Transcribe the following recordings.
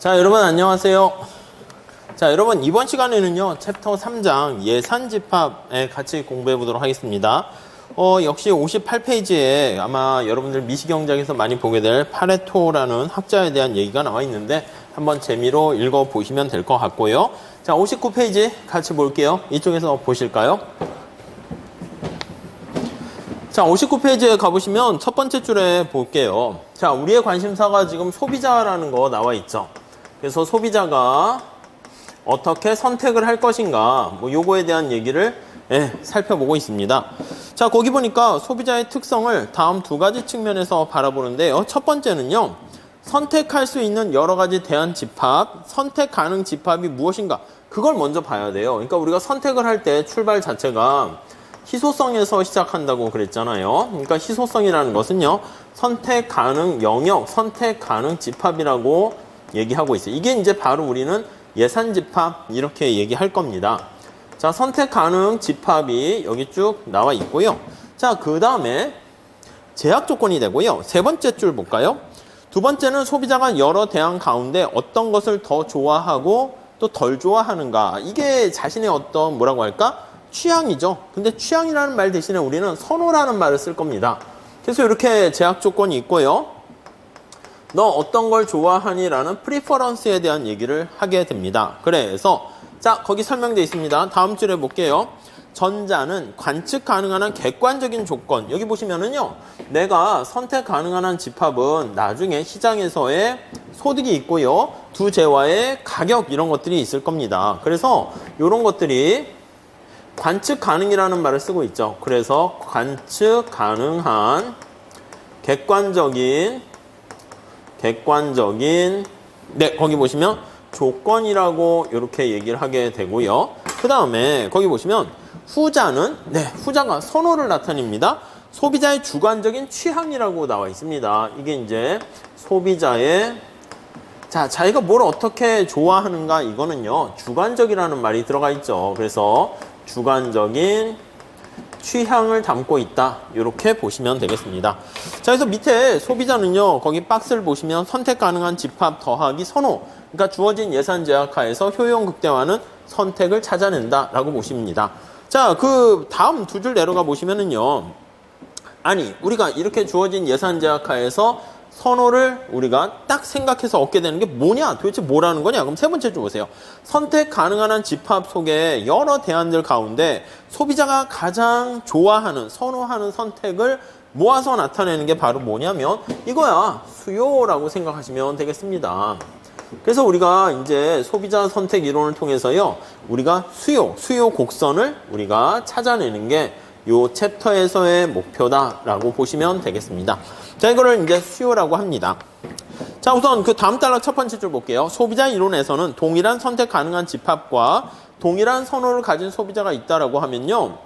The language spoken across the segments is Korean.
자, 여러분 안녕하세요. 자, 여러분 이번 시간에는요 챕터 3장 예산집합에 같이 공부해 보도록 하겠습니다. 역시 58페이지에 아마 여러분들 미시경작에서 많이 보게 될 파레토라는 학자에 대한 얘기가 나와 있는데 한번 재미로 읽어 보시면 될 것 같고요. 자, 59페이지 같이 볼게요. 이쪽에서 보실까요? 자, 59페이지에 가보시면 첫 번째 줄에 볼게요. 자, 우리의 관심사가 지금 소비자라는 거 나와 있죠. 그래서 소비자가 어떻게 선택을 할 것인가, 요거에 대한 얘기를 살펴보고 있습니다. 자, 거기 보니까 소비자의 특성을 다음 두 가지 측면에서 바라보는데요. 첫 번째는요, 선택할 수 있는 여러 가지 대안 집합, 선택 가능 집합이 무엇인가, 그걸 먼저 봐야 돼요. 그러니까 우리가 선택을 할 때 출발 자체가 희소성에서 시작한다고 그랬잖아요. 그러니까 희소성이라는 것은요, 선택 가능 영역, 선택 가능 집합이라고 얘기하고 있어요. 이게 이제 바로 우리는 예산 집합 이렇게 얘기할 겁니다. 자, 선택 가능 집합이 여기 쭉 나와 있고요. 자, 그 다음에 제약 조건이 되고요. 세 번째 줄 볼까요? 두 번째는 소비자가 여러 대안 가운데 어떤 것을 더 좋아하고 또 덜 좋아하는가. 이게 자신의 어떤 뭐라고 할까? 취향이죠. 근데 취향이라는 말 대신에 우리는 선호라는 말을 쓸 겁니다. 그래서 이렇게 제약 조건이 있고요. 너 어떤 걸 좋아하니? 라는 프리퍼런스에 대한 얘기를 하게 됩니다. 그래서 자, 거기 설명되어 있습니다. 다음 줄에 볼게요. 전자는 관측 가능한 한 객관적인 조건. 여기 보시면은요, 내가 선택 가능한 한 집합은 나중에 시장에서의 소득이 있고요, 두 재화의 가격 이런 것들이 있을 겁니다. 그래서 이런 것들이 관측 가능이라는 말을 쓰고 있죠. 그래서 관측 가능한 객관적인 네, 거기 보시면 조건이라고 이렇게 얘기를 하게 되고요. 그 다음에 거기 보시면 후자는 후자가 선호를 나타냅니다. 소비자의 주관적인 취향이라고 나와 있습니다. 이게 이제 소비자의 자기가 뭘 어떻게 좋아하는가, 이거는요 주관적이라는 말이 들어가 있죠. 그래서 주관적인 취향을 담고 있다, 이렇게 보시면 되겠습니다. 자, 그래서 밑에 소비자는요, 거기 박스를 보시면 선택 가능한 집합 더하기 선호, 그러니까 주어진 예산 제약하에서 효용 극대화는 선택을 찾아낸다 라고 보십니다. 자, 그 다음 두 줄 내려가 보시면은요, 아니 우리가 이렇게 주어진 예산 제약하에서 선호를 우리가 딱 생각해서 얻게 되는 게 뭐냐? 도대체 뭐라는 거냐? 그럼 세 번째 줄 보세요. 선택 가능한 한 집합 속에 여러 대안들 가운데 소비자가 가장 좋아하는, 선호하는 선택을 모아서 나타내는 게 바로 뭐냐면 이거야. 수요라고 생각하시면 되겠습니다. 그래서 우리가 이제 소비자 선택 이론을 통해서요, 우리가 수요 곡선을 우리가 찾아내는 게 요 챕터에서의 목표다라고 보시면 되겠습니다. 자, 이거를 이제 수요라고 합니다. 자, 우선 그 다음 단락 첫 번째 줄 볼게요. 소비자 이론에서는 동일한 선택 가능한 집합과 동일한 선호를 가진 소비자가 있다라고 하면요,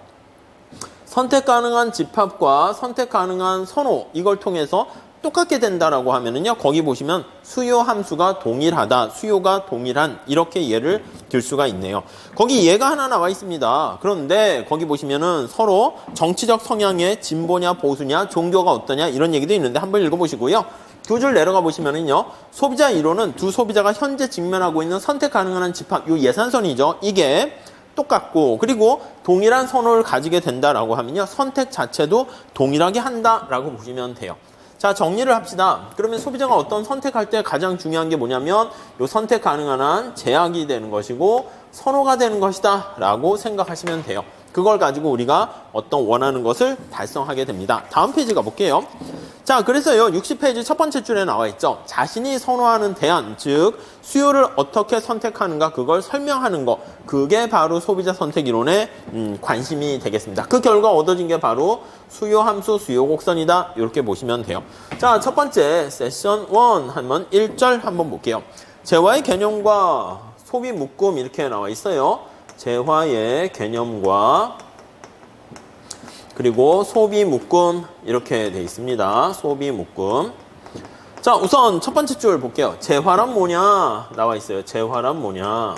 선택 가능한 집합과 선택 가능한 선호, 이걸 통해서 똑같게 된다라고 하면은요, 거기 보시면 수요 함수가 동일하다, 수요가 동일한, 이렇게 예를 들 수가 있네요. 거기 예가 하나 나와 있습니다. 그런데 거기 보시면은 서로 정치적 성향의 진보냐 보수냐, 종교가 어떠냐, 이런 얘기도 있는데 한번 읽어보시고요. 두 줄 내려가 보시면은요, 소비자 이론은 두 소비자가 현재 직면하고 있는 선택 가능한 한 집합, 요 예산선이죠. 이게 똑같고, 그리고 동일한 선호를 가지게 된다라고 하면요, 선택 자체도 동일하게 한다라고 보시면 돼요. 자, 정리를 합시다. 그러면 소비자가 어떤 선택할 때 가장 중요한 게 뭐냐면 요 선택 가능한 한 제약이 되는 것이고 선호가 되는 것이다 라고 생각하시면 돼요. 그걸 가지고 우리가 어떤 원하는 것을 달성하게 됩니다. 다음 페이지 가볼게요. 자, 그래서요 60페이지 첫 번째 줄에 나와 있죠. 자신이 선호하는 대안, 즉 수요를 어떻게 선택하는가, 그걸 설명하는 거, 그게 바로 소비자 선택 이론의 관심이 되겠습니다. 그 결과 얻어진 게 바로 수요 함수, 수요 곡선이다, 이렇게 보시면 돼요. 자, 첫 번째 세션 1 한번 1절 한번 볼게요. 재화의 개념과 소비 묶음 이렇게 나와 있어요. 재화의 개념과 그리고 소비 묶음 이렇게 돼 있습니다. 소비 묶음. 자, 우선 첫 번째 줄 볼게요. 재화란 뭐냐 나와 있어요. 재화란 뭐냐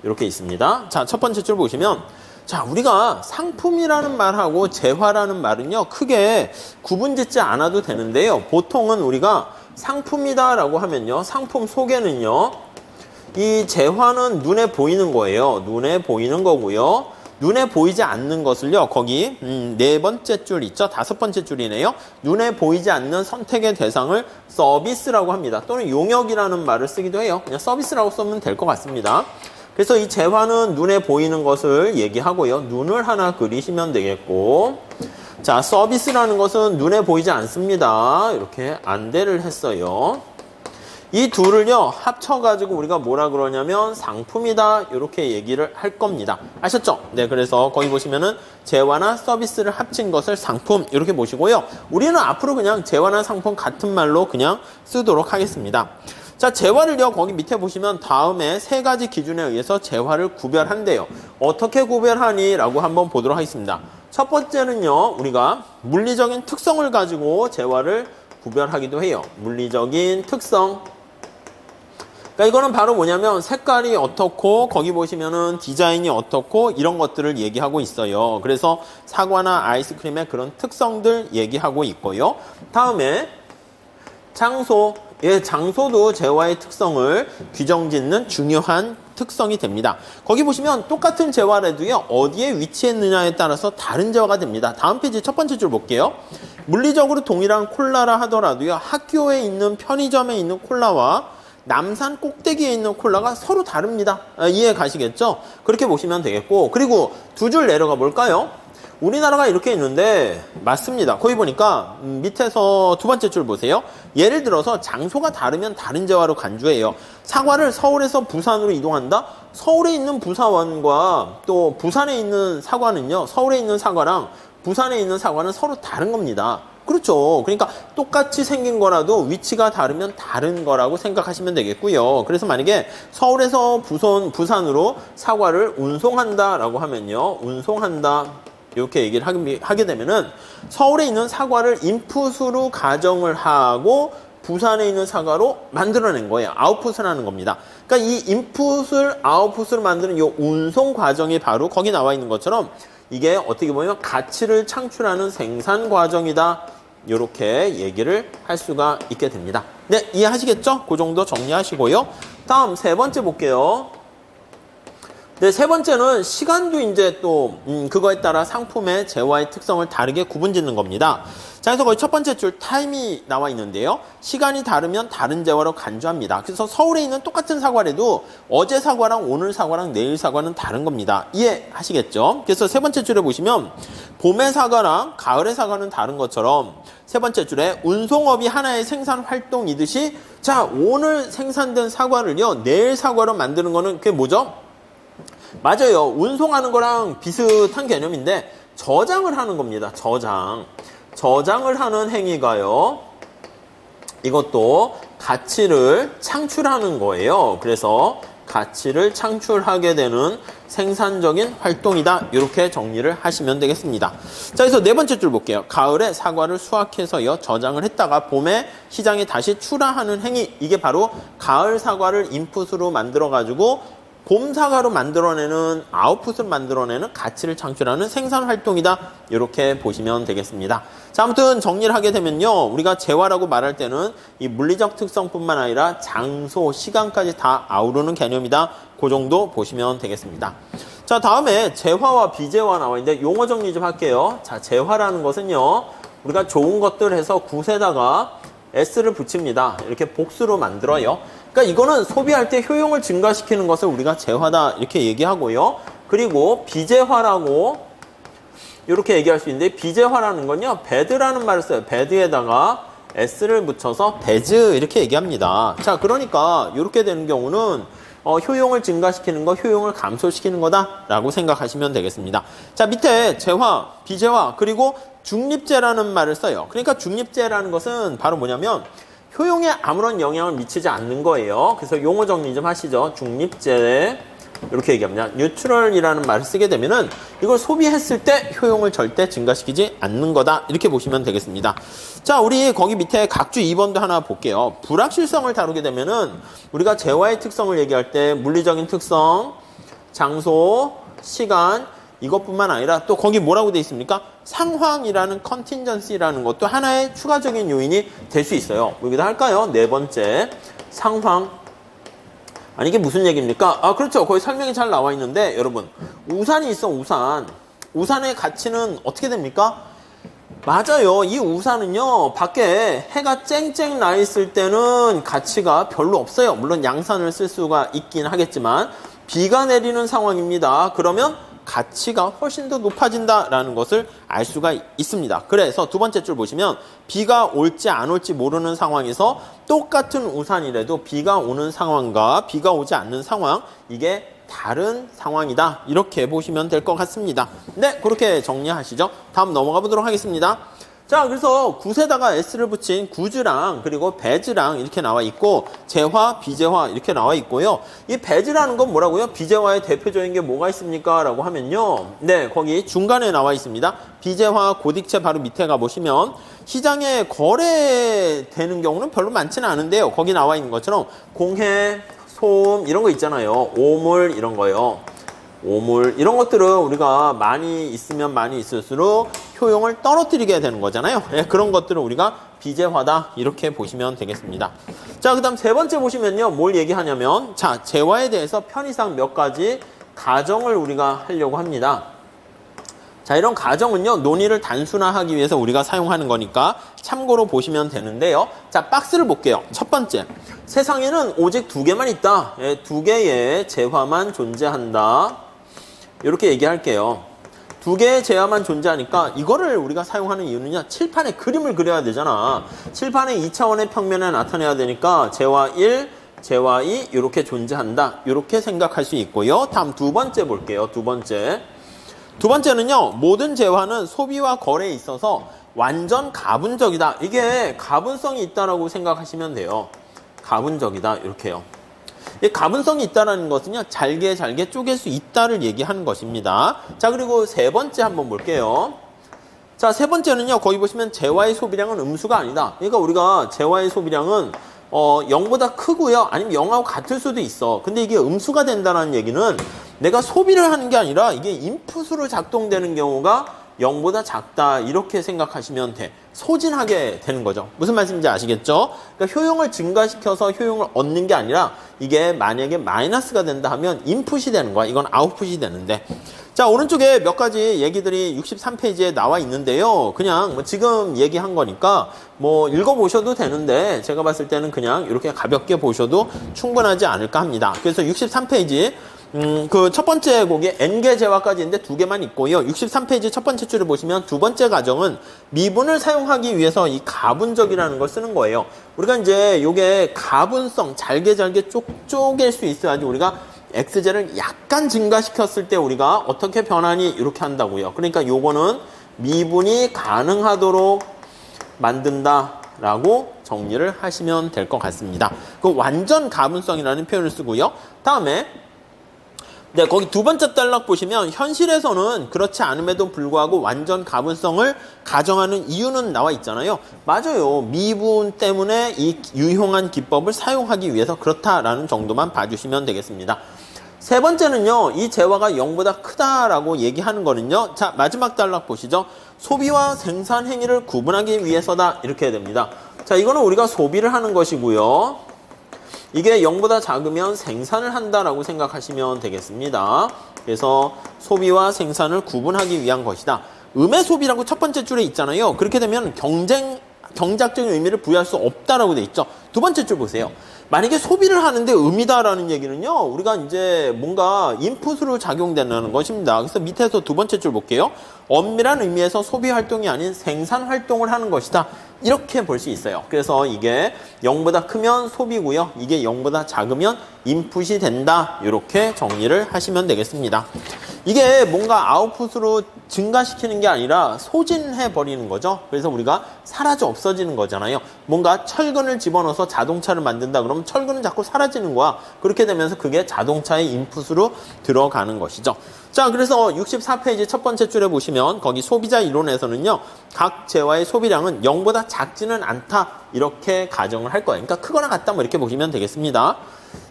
이렇게 있습니다. 자, 첫 번째 줄 보시면, 자, 우리가 상품이라는 말하고 재화라는 말은요 크게 구분 짓지 않아도 되는데요, 보통은 우리가 상품이다라고 하면요. 상품 속에는요. 이 재화는 눈에 보이는 거예요. 눈에 보이는 거고요. 눈에 보이지 않는 것을요. 거기 네 번째 줄 있죠. 다섯 번째 줄이네요. 눈에 보이지 않는 선택의 대상을 서비스라고 합니다. 또는 용역이라는 말을 쓰기도 해요. 그냥 서비스라고 쓰면 될 것 같습니다. 그래서 이 재화는 눈에 보이는 것을 얘기하고요. 눈을 하나 그리시면 되겠고, 자, 서비스라는 것은 눈에 보이지 않습니다. 이렇게 안대를 했어요. 이 둘을요, 합쳐가지고 우리가 뭐라 그러냐면 상품이다. 이렇게 얘기를 할 겁니다. 아셨죠? 네, 그래서 거기 보시면은 재화나 서비스를 합친 것을 상품 이렇게 보시고요. 우리는 앞으로 그냥 재화나 상품 같은 말로 그냥 쓰도록 하겠습니다. 자, 재화를요, 거기 밑에 보시면 다음에 세 가지 기준에 의해서 재화를 구별한대요. 어떻게 구별하니? 라고 한번 보도록 하겠습니다. 첫 번째는요, 우리가 물리적인 특성을 가지고 재화를 구별하기도 해요. 물리적인 특성. 그러니까 이거는 바로 뭐냐면 색깔이 어떻고 거기 보시면은 디자인이 어떻고 이런 것들을 얘기하고 있어요. 그래서 사과나 아이스크림의 그런 특성들 얘기하고 있고요. 다음에 장소. 예, 장소도 재화의 특성을 규정짓는 중요한 특성이 됩니다. 거기 보시면 똑같은 재화라도요, 어디에 위치했느냐에 따라서 다른 재화가 됩니다. 다음 페이지 첫 번째 줄 볼게요. 물리적으로 동일한 콜라라 하더라도요, 학교에 있는 편의점에 있는 콜라와 남산 꼭대기에 있는 콜라가 서로 다릅니다. 이해 가시겠죠? 그렇게 보시면 되겠고, 그리고 두 줄 내려가 볼까요? 우리나라가 이렇게 있는데 맞습니다. 거기 보니까 밑에서 두 번째 줄 보세요. 예를 들어서 장소가 다르면 다른 재화로 간주해요. 사과를 서울에서 부산으로 이동한다? 서울에 있는 부사원과 또 부산에 있는 사과는요. 서울에 있는 사과랑 부산에 있는 사과는 서로 다른 겁니다. 그렇죠. 그러니까 똑같이 생긴 거라도 위치가 다르면 다른 거라고 생각하시면 되겠고요. 그래서 만약에 서울에서 부산으로 사과를 운송한다라고 하면요. 운송한다. 이렇게 얘기를 하게 되면은 서울에 있는 사과를 인풋으로 가정을 하고 부산에 있는 사과로 만들어낸 거예요. 아웃풋을 하는 겁니다. 그러니까 이 인풋을 아웃풋으로 만드는 이 운송 과정이 바로 거기 나와 있는 것처럼 이게 어떻게 보면 가치를 창출하는 생산 과정이다. 이렇게 얘기를 할 수가 있게 됩니다. 네, 이해하시겠죠? 그 정도 정리하시고요. 다음 세 번째 볼게요. 네, 세 번째는 시간도 이제 또 그거에 따라 상품의 재화의 특성을 다르게 구분짓는 겁니다. 자, 그래서 거기 첫 번째 줄 타임이 나와 있는데요. 시간이 다르면 다른 재화로 간주합니다. 그래서 서울에 있는 똑같은 사과라도 어제 사과랑 오늘 사과랑 내일 사과는 다른 겁니다. 이해하시겠죠? 그래서 세 번째 줄에 보시면 봄의 사과랑 가을의 사과는 다른 것처럼 세 번째 줄에 운송업이 하나의 생산 활동이듯이 자, 오늘 생산된 사과를요, 내일 사과로 만드는 거는 그게 뭐죠? 맞아요. 운송하는 거랑 비슷한 개념인데 저장을 하는 겁니다. 저장을 하는 행위가요. 이것도 가치를 창출하는 거예요. 그래서 가치를 창출하게 되는 생산적인 활동이다. 이렇게 정리를 하시면 되겠습니다. 자, 그래서 네 번째 줄 볼게요. 가을에 사과를 수확해서요, 저장을 했다가 봄에 시장에 다시 출하하는 행위. 이게 바로 가을 사과를 인풋으로 만들어가지고 봄 사과로 만들어내는 아웃풋을 만들어내는 가치를 창출하는 생산 활동이다. 이렇게 보시면 되겠습니다. 자, 아무튼 정리를 하게 되면요. 우리가 재화라고 말할 때는 이 물리적 특성뿐만 아니라 장소, 시간까지 다 아우르는 개념이다. 그 정도 보시면 되겠습니다. 자, 다음에 재화와 비재화 나와 있는데 용어 정리 좀 할게요. 자, 재화라는 것은요. 우리가 좋은 것들 해서 굿에다가 S를 붙입니다. 이렇게 복수로 만들어요. 그러니까 이거는 소비할 때 효용을 증가시키는 것을 우리가 재화다 이렇게 얘기하고요. 그리고 비재화라고 이렇게 얘기할 수 있는데 비재화라는 건요. 배드라는 말을 써요. 배드에다가 S를 붙여서 배즈 이렇게 얘기합니다. 자, 그러니까 이렇게 되는 경우는 효용을 증가시키는 거, 효용을 감소시키는 거다라고 생각하시면 되겠습니다. 자, 밑에 재화, 비재화, 그리고 중립재라는 말을 써요. 그러니까 중립재라는 것은 바로 뭐냐면 효용에 아무런 영향을 미치지 않는 거예요. 그래서 용어 정리 좀 하시죠. 중립재 이렇게 얘기합니다. 뉴트럴이라는 말을 쓰게 되면은 이걸 소비했을 때 효용을 절대 증가시키지 않는 거다. 이렇게 보시면 되겠습니다. 자, 우리 거기 밑에 각주 2번도 하나 볼게요. 불확실성을 다루게 되면은 우리가 재화의 특성을 얘기할 때 물리적인 특성, 장소, 시간 이것뿐만 아니라 또 거기 뭐라고 돼 있습니까? 상황이라는 컨틴전시라는 것도 하나의 추가적인 요인이 될 수 있어요. 여기다 할까요? 네 번째, 상황. 아니 이게 무슨 얘기입니까? 아 그렇죠. 거기 설명이 잘 나와 있는데 여러분 우산이 있어 우산. 우산의 가치는 어떻게 됩니까? 맞아요. 이 우산은요 밖에 해가 쨍쨍 나 있을 때는 가치가 별로 없어요. 물론 양산을 쓸 수가 있긴 하겠지만 비가 내리는 상황입니다. 그러면 가치가 훨씬 더 높아진다라는 것을 알 수가 있습니다. 그래서 두 번째 줄 보시면 비가 올지 안 올지 모르는 상황에서 똑같은 우산이라도 비가 오는 상황과 비가 오지 않는 상황, 이게 다른 상황이다. 이렇게 보시면 될 것 같습니다. 네, 그렇게 정리하시죠. 다음 넘어가 보도록 하겠습니다. 자, 그래서 굿에다가 s를 붙인 굿즈랑 그리고 배즈랑 이렇게 나와 있고 재화, 비재화 이렇게 나와 있고요. 이 배즈라는 건 뭐라고요? 비재화의 대표적인 게 뭐가 있습니까? 라고 하면요. 네, 거기 중간에 나와 있습니다. 비재화 고딕체 바로 밑에 가보시면 시장에 거래되는 경우는 별로 많지는 않은데요. 거기 나와 있는 것처럼 공해, 소음 이런 거 있잖아요. 오물 이런 거요. 오물 이런 것들은 우리가 많이 있으면 많이 있을수록 효용을 떨어뜨리게 되는 거잖아요. 네, 그런 것들은 우리가 비재화다 이렇게 보시면 되겠습니다. 자, 그 다음 세 번째 보시면요. 뭘 얘기하냐면 자, 재화에 대해서 편의상 몇 가지 가정을 우리가 하려고 합니다. 자, 이런 가정은요. 논의를 단순화하기 위해서 우리가 사용하는 거니까 참고로 보시면 되는데요. 자, 박스를 볼게요. 첫 번째, 세상에는 오직 두 개만 있다. 예, 두 개의 재화만 존재한다. 이렇게 얘기할게요. 두 개의 재화만 존재하니까 이거를 우리가 사용하는 이유는요. 칠판에 그림을 그려야 되잖아. 칠판에 2차원의 평면에 나타내야 되니까 재화 1, 재화 2 이렇게 존재한다. 이렇게 생각할 수 있고요. 다음 두 번째 볼게요. 두 번째는요. 모든 재화는 소비와 거래에 있어서 완전 가분적이다. 이게 가분성이 있다라고 생각하시면 돼요. 가분적이다. 이렇게요. 이 가분성이 있다는 것은요. 잘게 쪼갤 수 있다를 얘기하는 것입니다. 자, 그리고 세 번째 한번 볼게요. 자, 세 번째는요. 거기 보시면 재화의 소비량은 음수가 아니다. 그러니까 우리가 재화의 소비량은 0보다 크고요. 아니면 0하고 같을 수도 있어. 근데 이게 음수가 된다는 얘기는 내가 소비를 하는 게 아니라 이게 인풋으로 작동되는 경우가 0보다 작다 이렇게 생각하시면 돼. 소진하게 되는 거죠. 무슨 말씀인지 아시겠죠? 그러니까 효용을 증가시켜서 효용을 얻는 게 아니라 이게 만약에 마이너스가 된다 하면 인풋이 되는 거야. 이건 아웃풋이 되는데. 자, 오른쪽에 몇 가지 얘기들이 63페이지에 나와 있는데요. 그냥 뭐 지금 얘기한 거니까 뭐 읽어보셔도 되는데 제가 봤을 때는 그냥 이렇게 가볍게 보셔도 충분하지 않을까 합니다. 그래서 63페이지 그 첫 번째 곡이 n개 재화까지 있는데 두 개만 있고요. 63페이지 첫 번째 줄을 보시면 두 번째 가정은 미분을 사용하기 위해서 이 가분적이라는 걸 쓰는 거예요. 우리가 이제 요게 가분성, 잘게 쪼갤 수 있어야지 우리가 x제를 약간 증가시켰을 때 우리가 어떻게 변하니 이렇게 한다고요. 그러니까 요거는 미분이 가능하도록 만든다라고 정리를 하시면 될 것 같습니다. 그 완전 가분성이라는 표현을 쓰고요. 다음에 네, 거기 두 번째 단락 보시면 현실에서는 그렇지 않음에도 불구하고 완전 가분성을 가정하는 이유는 나와 있잖아요. 맞아요. 미분 때문에 이 유용한 기법을 사용하기 위해서 그렇다라는 정도만 봐주시면 되겠습니다. 세 번째는요. 이 재화가 0보다 크다라고 얘기하는 거는요. 자, 마지막 단락 보시죠. 소비와 생산 행위를 구분하기 위해서다. 이렇게 됩니다. 자, 이거는 우리가 소비를 하는 것이고요. 이게 0보다 작으면 생산을 한다라고 생각하시면 되겠습니다. 그래서 소비와 생산을 구분하기 위한 것이다. 음의 소비라고 첫 번째 줄에 있잖아요. 그렇게 되면 경작적인 의미를 부여할 수 없다라고 돼 있죠. 두 번째 줄 보세요. 만약에 소비를 하는데 음이다라는 얘기는요. 우리가 이제 뭔가 인풋으로 작용된다는 것입니다. 그래서 밑에서 두 번째 줄 볼게요. 엄밀한 의미에서 소비 활동이 아닌 생산 활동을 하는 것이다. 이렇게 볼 수 있어요. 그래서 이게 0보다 크면 소비고요. 이게 0보다 작으면 인풋이 된다. 이렇게 정리를 하시면 되겠습니다. 이게 뭔가 아웃풋으로 증가시키는 게 아니라 소진해 버리는 거죠. 그래서 우리가 사라져 없어지는 거잖아요. 뭔가 철근을 집어넣어서 자동차를 만든다 그러면 철근은 자꾸 사라지는 거야. 그렇게 되면서 그게 자동차의 인풋으로 들어가는 것이죠. 자, 그래서 64페이지 첫 번째 줄에 보시면 거기 소비자 이론에서는요. 각 재화의 소비량은 0보다 작지는 않다. 이렇게 가정을 할 거예요. 그러니까 크거나 같다 뭐 이렇게 보시면 되겠습니다.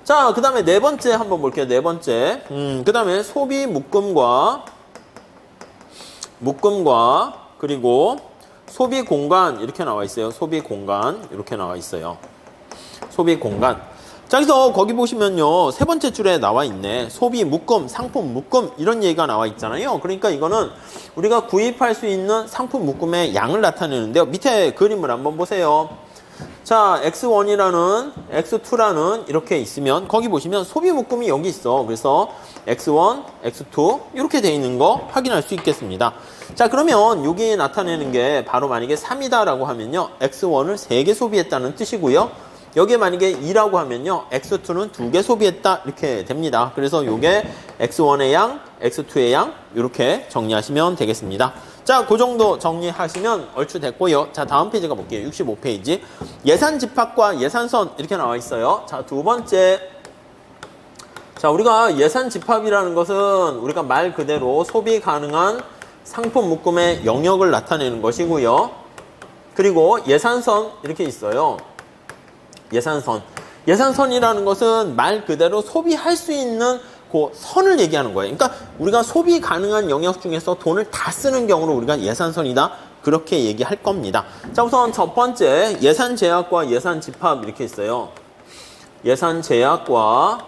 자, 그 다음에 네 번째 한번 볼게요. 네 번째. 그 다음에 소비 묶음과 그리고 소비 공간 이렇게 나와 있어요. 소비 공간 이렇게 나와 있어요. 소비 공간. 자, 그래서 거기 보시면요. 세 번째 줄에 나와 있네. 소비 묶음, 상품 묶음 이런 얘기가 나와 있잖아요. 그러니까 이거는 우리가 구입할 수 있는 상품 묶음의 양을 나타내는데요. 밑에 그림을 한번 보세요. 자, X1이라는, X2라는 이렇게 있으면 거기 보시면 소비 묶음이 여기 있어. 그래서 X1, X2 이렇게 돼 있는 거 확인할 수 있겠습니다. 자, 그러면 여기 나타내는 게 바로 만약에 3이다라고 하면요. X1을 3개 소비했다는 뜻이고요. 여기에 만약에 2라고 하면요. X2는 2개 소비했다 이렇게 됩니다. 그래서 요게 X1의 양, X2의 양 이렇게 정리하시면 되겠습니다. 자, 그 정도 정리하시면 얼추 됐고요. 자, 다음 페이지 가볼게요. 65페이지. 예산 집합과 예산선 이렇게 나와 있어요. 자, 두 번째. 자, 우리가 예산 집합이라는 것은 우리가 말 그대로 소비 가능한 상품 묶음의 영역을 나타내는 것이고요. 그리고 예산선 이렇게 있어요. 예산선. 예산선이라는 것은 말 그대로 소비할 수 있는 그 선을 얘기하는 거예요. 그러니까 우리가 소비 가능한 영역 중에서 돈을 다 쓰는 경우로 우리가 예산선이다. 그렇게 얘기할 겁니다. 자, 우선 첫 번째 예산 제약과 예산 집합 이렇게 있어요. 예산 제약과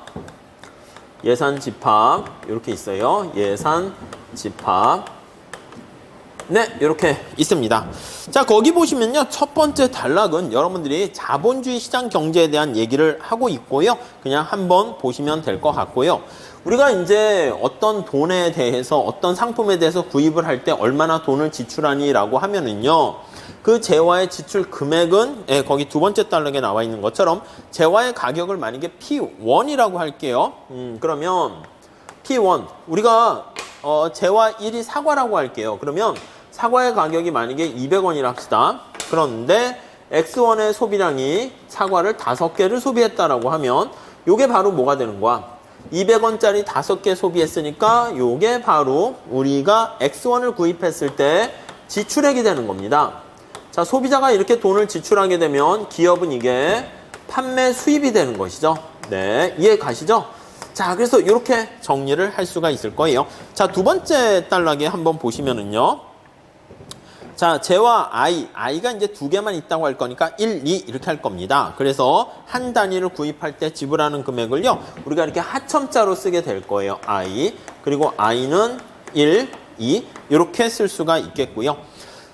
예산 집합 이렇게 있어요. 예산 집합. 네, 이렇게 있습니다. 자, 거기 보시면요. 첫 번째 단락은 여러분들이 자본주의 시장 경제에 대한 얘기를 하고 있고요. 그냥 한번 보시면 될 것 같고요. 우리가 이제 어떤 돈에 대해서 어떤 상품에 대해서 구입을 할 때 얼마나 돈을 지출하니라고 하면은요. 그 재화의 지출 금액은 거기 두 번째 단락에 나와 있는 것처럼 재화의 가격을 만약에 P1이라고 할게요. 그러면 P1 우리가 재화 1이 사과라고 할게요. 그러면 사과의 가격이 만약에 200원이라 합시다. 그런데 X1의 소비량이 사과를 5개를 소비했다라고 하면 요게 바로 뭐가 되는 거야? 200원짜리 5개 소비했으니까 요게 바로 우리가 X1을 구입했을 때 지출액이 되는 겁니다. 자, 소비자가 이렇게 돈을 지출하게 되면 기업은 이게 판매 수입이 되는 것이죠. 네, 이해 가시죠? 자, 그래서 이렇게 정리를 할 수가 있을 거예요. 자, 두 번째 단락에 한번 보시면은요. 자, 재화 I가 이제 2개만 있다고 할 거니까 1, 2 이렇게 할 겁니다. 그래서 한 단위를 구입할 때 지불하는 금액을요. 우리가 이렇게 하첨자로 쓰게 될 거예요. I. 그리고 I는 1, 2 이렇게 쓸 수가 있겠고요.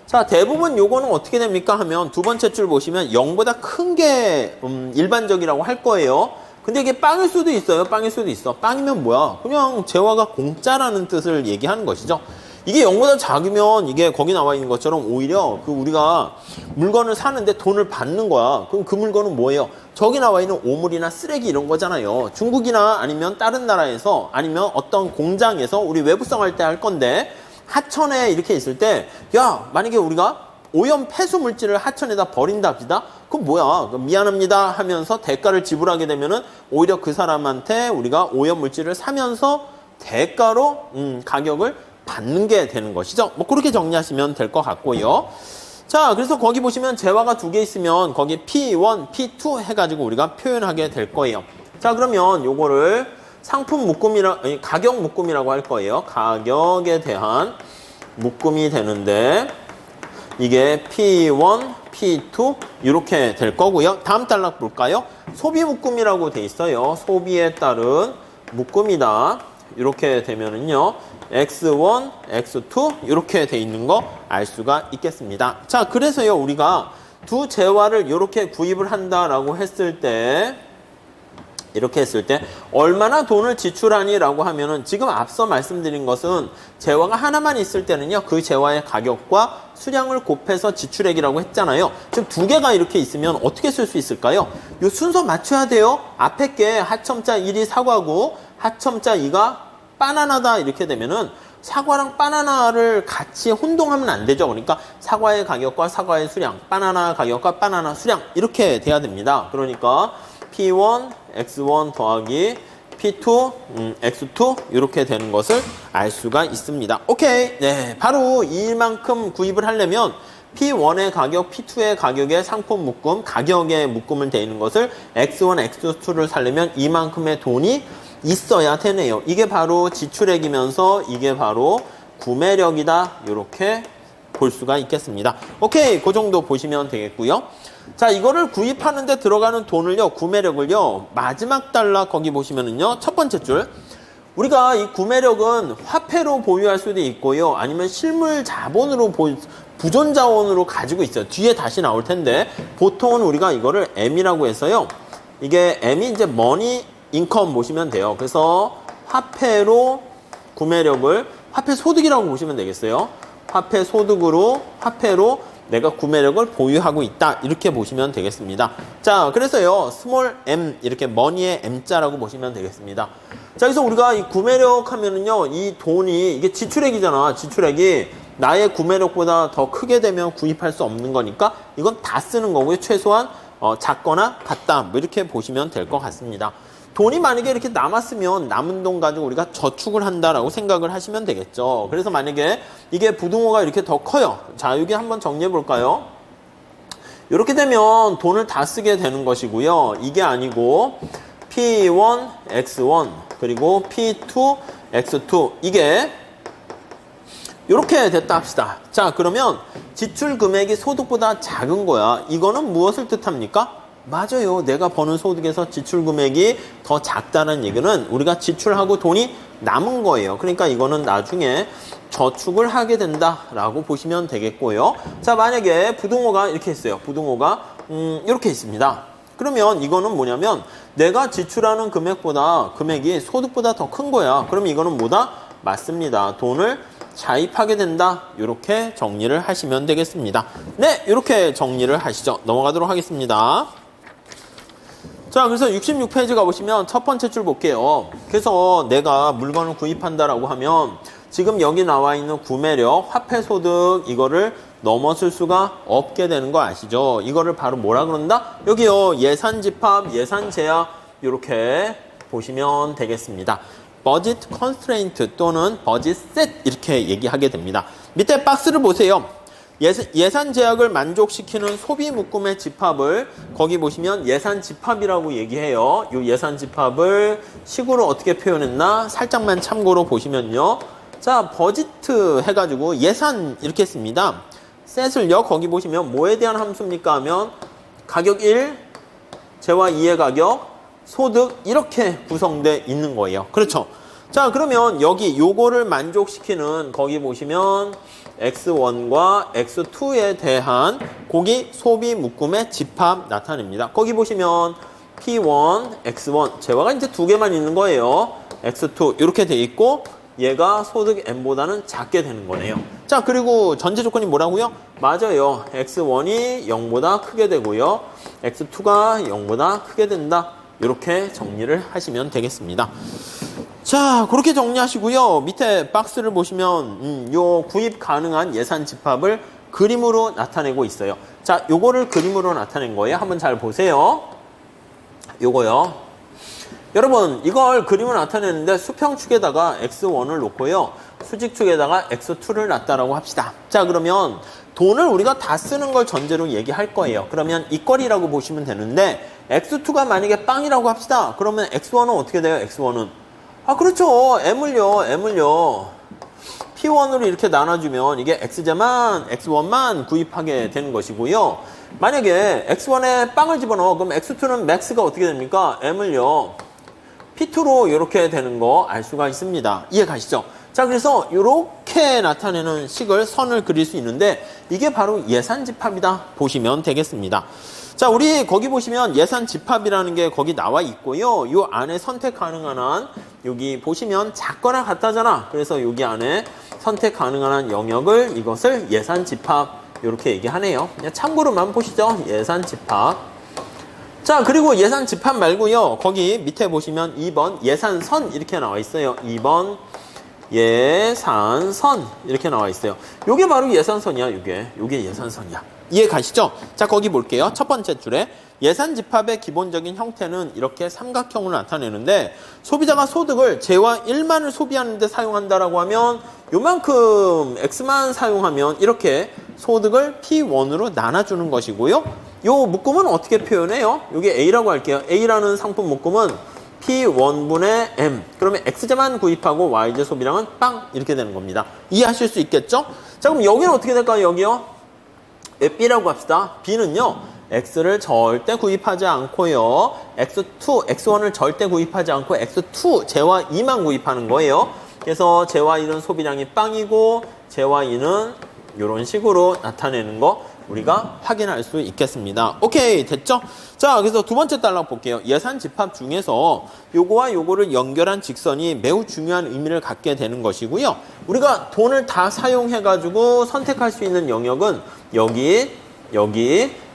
자, 대부분 요거는 어떻게 됩니까 하면 두 번째 줄 보시면 0보다 큰 게 일반적이라고 할 거예요. 근데 이게 빵일 수도 있어요. 빵일 수도 있어. 빵이면 뭐야? 그냥 재화가 공짜라는 뜻을 얘기하는 것이죠. 이게 0보다 작으면 이게 거기 나와 있는 것처럼 오히려 그 우리가 물건을 사는데 돈을 받는 거야. 그럼 그 물건은 뭐예요? 저기 나와 있는 오물이나 쓰레기 이런 거잖아요. 중국이나 아니면 다른 나라에서 아니면 어떤 공장에서 우리 외부성할 때 할 건데 하천에 이렇게 있을 때 야, 만약에 우리가 오염 폐수 물질을 하천에다 버린다 합시다. 그럼 뭐야? 그럼 미안합니다 하면서 대가를 지불하게 되면은 오히려 그 사람한테 우리가 오염 물질을 사면서 대가로 가격을 받는 게 되는 것이죠. 뭐 그렇게 정리하시면 될 것 같고요. 자, 그래서 거기 보시면 재화가 2개 있으면 거기 P1, P2 해가지고 우리가 표현하게 될 거예요. 자, 그러면 요거를 상품 묶음이라, 아니, 가격 묶음이라고 할 거예요. 가격에 대한 묶음이 되는데 이게 P1, P2 이렇게 될 거고요. 다음 단락 볼까요? 소비 묶음이라고 돼 있어요. 소비에 따른 묶음이다. 이렇게 되면은요. X1, X2 이렇게 돼 있는 거 알 수가 있겠습니다. 자, 그래서요. 우리가 두 재화를 이렇게 구입을 한다라고 했을 때 이렇게 했을 때 얼마나 돈을 지출하니 라고 하면은 지금 앞서 말씀드린 것은 재화가 하나만 있을 때는요. 그 재화의 가격과 수량을 곱해서 지출액이라고 했잖아요. 지금 2개가 이렇게 있으면 어떻게 쓸 수 있을까요? 이 순서 맞춰야 돼요. 앞에 게 하첨자 1이 사과고 하첨자 2가 바나나다 이렇게 되면은 사과랑 바나나를 같이 혼동하면 안 되죠. 그러니까 사과의 가격과 사과의 수량, 바나나 가격과 바나나 수량 이렇게 돼야 됩니다. 그러니까 P1, X1 더하기 P2, X2 이렇게 되는 것을 알 수가 있습니다. 오케이. 네, 바로 이만큼 구입을 하려면 P1의 가격, P2의 가격의 상품 묶음, 가격의 묶음을 돼 있는 것을 X1, X2를 사려면 이만큼의 돈이 있어야 되네요. 이게 바로 지출액이면서 이게 바로 구매력이다. 이렇게 볼 수가 있겠습니다. 오케이, 그 정도 보시면 되겠고요. 자, 이거를 구입하는데 들어가는 돈을요, 구매력을요, 마지막 달러 거기 보시면은요, 첫 번째 줄. 우리가 이 구매력은 화폐로 보유할 수도 있고요, 아니면 실물 자본으로 부존 자원으로 가지고 있어요. 뒤에 다시 나올 텐데, 보통은 우리가 이거를 M이라고 해서요, 이게 M이 이제 머니 인컴 보시면 돼요. 그래서 화폐로 구매력을, 화폐 소득이라고 보시면 되겠어요. 화폐 소득으로, 화폐로 내가 구매력을 보유하고 있다, 이렇게 보시면 되겠습니다. 자, 그래서요, 스몰 m, 이렇게 머니의 m자라고 보시면 되겠습니다. 자, 그래서 우리가 이 구매력 하면은요, 이 돈이, 이게 지출액이잖아. 지출액이 나의 구매력보다 더 크게 되면 구입할 수 없는 거니까 이건 다 쓰는 거고요. 최소한 작거나 같다, 뭐 이렇게 보시면 될 것 같습니다. 돈이 만약에 이렇게 남았으면 남은 돈 가지고 우리가 저축을 한다라고 생각을 하시면 되겠죠. 그래서 만약에 이게 부등호가 이렇게 더 커요. 자, 여기 한번 정리해 볼까요? 이렇게 되면 돈을 다 쓰게 되는 것이고요. 이게 아니고 P1, X1, 그리고 P2, X2, 이게 이렇게 됐다 합시다. 자, 그러면 지출 금액이 소득보다 작은 거야. 이거는 무엇을 뜻합니까? 맞아요. 내가 버는 소득에서 지출 금액이 더 작다는 얘기는 우리가 지출하고 돈이 남은 거예요. 그러니까 이거는 나중에 저축을 하게 된다라고 보시면 되겠고요. 자, 만약에 부등호가 이렇게 있어요. 부등호가 이렇게 있습니다. 그러면 이거는 뭐냐면 내가 지출하는 금액이 소득보다 더 큰 거야. 그럼 이거는 뭐다? 맞습니다. 돈을 자입하게 된다. 이렇게 정리를 하시면 되겠습니다. 네, 이렇게 정리를 하시죠. 넘어가도록 하겠습니다. 자, 그래서 66페이지 가보시면 첫 번째 줄 볼게요. 그래서 내가 물건을 구입한다라고 하면 지금 여기 나와 있는 구매력, 화폐소득, 이거를 넘어설 수가 없게 되는 거 아시죠? 이거를 바로 뭐라 그런다? 여기요, 예산집합, 예산제약, 이렇게 보시면 되겠습니다. Budget Constraint 또는 Budget Set, 이렇게 얘기하게 됩니다. 밑에 박스를 보세요. 예산 제약을 만족시키는 소비 묶음의 집합을 거기 보시면 예산 집합이라고 얘기해요. 이 예산 집합을 식으로 어떻게 표현했나 살짝만 참고로 보시면요. 자, 버지트 해가지고 예산 이렇게 했습니다. 셋을요, 거기 보시면 뭐에 대한 함수입니까 하면 가격 1, 재화 2의 가격, 소득, 이렇게 구성되어 있는 거예요. 그렇죠? 자, 그러면 여기 요거를 만족시키는 거기 보시면 X1과 X2에 대한 거기 소비 묶음의 집합 나타냅니다. 거기 보시면 P1, X1, 재화가 이제 두 개만 있는 거예요. X2 이렇게 돼 있고 얘가 소득 M보다는 작게 되는 거네요. 자, 그리고 전제 조건이 뭐라고요? 맞아요. X1이 0보다 크게 되고요. X2가 0보다 크게 된다. 이렇게 정리를 하시면 되겠습니다. 자, 그렇게 정리하시고요. 밑에 박스를 보시면 요 구입 가능한 예산 집합을 그림으로 나타내고 있어요. 자, 요거를 그림으로 나타낸 거예요. 한번 잘 보세요. 요거요. 여러분, 이걸 그림으로 나타내는데 수평축에다가 X1을 놓고요. 수직축에다가 X2를 놨다라고 합시다. 자, 그러면 돈을 우리가 다 쓰는 걸 전제로 얘기할 거예요. 그러면 이거리라고 보시면 되는데 X2가 만약에 빵이라고 합시다. 그러면 X1은 어떻게 돼요? X1은 아, 그렇죠. M을요. P1으로 이렇게 나눠주면 이게 X제만, X1만 구입하게 되는 것이고요. 만약에 X1에 빵을 집어넣어. 그럼 X2는 max가 어떻게 됩니까? M을요. P2로 이렇게 되는 거 알 수가 있습니다. 이해 가시죠? 자, 그래서 이렇게 나타내는 식을 선을 그릴 수 있는데 이게 바로 예산집합이다 보시면 되겠습니다. 자, 우리 거기 보시면 예산집합이라는 게 거기 나와 있고요. 요 안에 선택 가능한 한 여기 보시면 작거나 같다잖아. 그래서 여기 안에 선택 가능한 한 영역을 이것을 예산집합 이렇게 얘기하네요. 그냥 참고로만 보시죠. 예산집합. 자, 그리고 예산집합 말고요. 거기 밑에 보시면 2번 예산선 이렇게 나와 있어요. 2번 예산선 이렇게 나와 있어요. 요게 바로 예산선이야. 요게 예산선이야. 이해 가시죠? 자, 거기 볼게요. 첫 번째 줄에 예산집합의 기본적인 형태는 이렇게 삼각형으로 나타내는데 소비자가 소득을 재화 1만을 소비하는 데 사용한다라고 하면 요만큼 X만 사용하면 이렇게 소득을 P1으로 나눠주는 것이고요. 요 묶음은 어떻게 표현해요? 요게 A라고 할게요. A라는 상품 묶음은 P1분의 M. 그러면 X제만 구입하고 Y제 소비량은 빵! 이렇게 되는 겁니다. 이해하실 수 있겠죠? 자, 그럼 여기는 어떻게 될까요? 여기요? B라고 합시다. B는요, X를 절대 구입하지 않고요. X2, X1을 절대 구입하지 않고 X2, J와 2만 구입하는 거예요. 그래서 J와 1은 소비량이 빵이고 J와 2는 이런 식으로 나타내는 거 우리가 확인할 수 있겠습니다. 오케이, 됐죠? 자, 그래서 두 번째 단락 볼게요. 예산 집합 중에서 요거와 요거를 연결한 직선이 매우 중요한 의미를 갖게 되는 것이고요. 우리가 돈을 다 사용해가지고 선택할 수 있는 영역은 여기,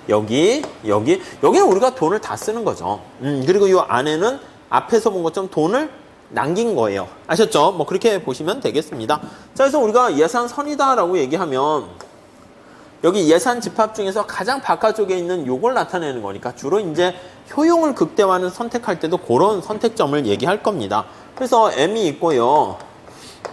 여기는 우리가 돈을 다 쓰는 거죠. 그리고 요 안에는 앞에서 본 것처럼 돈을 남긴 거예요. 아셨죠? 뭐 그렇게 보시면 되겠습니다. 자, 그래서 우리가 예산선이다라고 얘기하면 여기 예산 집합 중에서 가장 바깥쪽에 있는 요걸 나타내는 거니까 주로 이제 효용을 극대화하는 선택할 때도 그런 선택점을 얘기할 겁니다. 그래서 M이 있고요.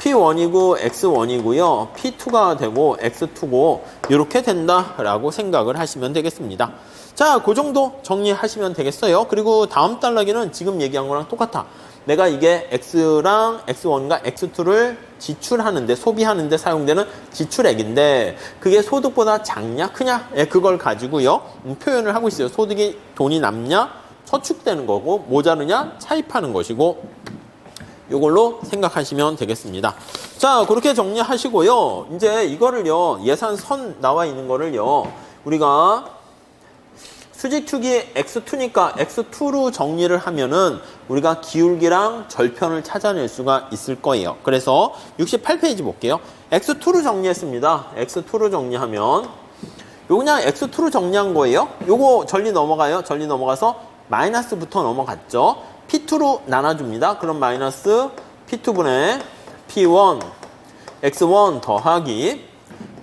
P1이고 X1이고요. P2가 되고 X2고 이렇게 된다라고 생각을 하시면 되겠습니다. 자, 그 정도 정리하시면 되겠어요. 그리고 다음 단락에는 지금 얘기한 거랑 똑같아. 내가 이게 X랑 X1과 X2를 지출하는데, 소비하는데 사용되는 지출액인데 그게 소득보다 작냐 크냐? 예, 그걸 가지고요 표현을 하고 있어요. 소득이 돈이 남냐? 저축되는 거고, 모자르냐? 차입하는 것이고, 이걸로 생각하시면 되겠습니다. 자, 그렇게 정리하시고요. 이제 이거를요, 예산선 나와 있는 거를요, 우리가 수직축이 X2니까 X2로 정리를 하면은 우리가 기울기랑 절편을 찾아낼 수가 있을 거예요. 그래서 68페이지 볼게요. X2로 정리했습니다. X2로 정리하면 요 그냥 X2로 정리한 거예요. 요거 전리 넘어가요. 전리 넘어가서 마이너스부터 넘어갔죠. P2로 나눠줍니다. 그럼 마이너스 P2분의 P1 X1 더하기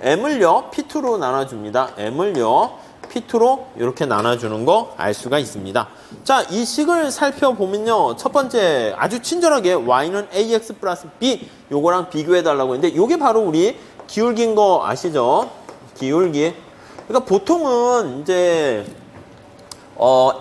M을요 P2로 나눠줍니다. M을요 P2로 이렇게 나눠주는 거 알 수가 있습니다. 자, 이 식을 살펴보면요. 첫 번째, 아주 친절하게 Y는 AX 플러스 B 요거랑 비교해달라고 했는데 요게 바로 우리 기울기인 거 아시죠? 기울기. 그러니까 보통은 이제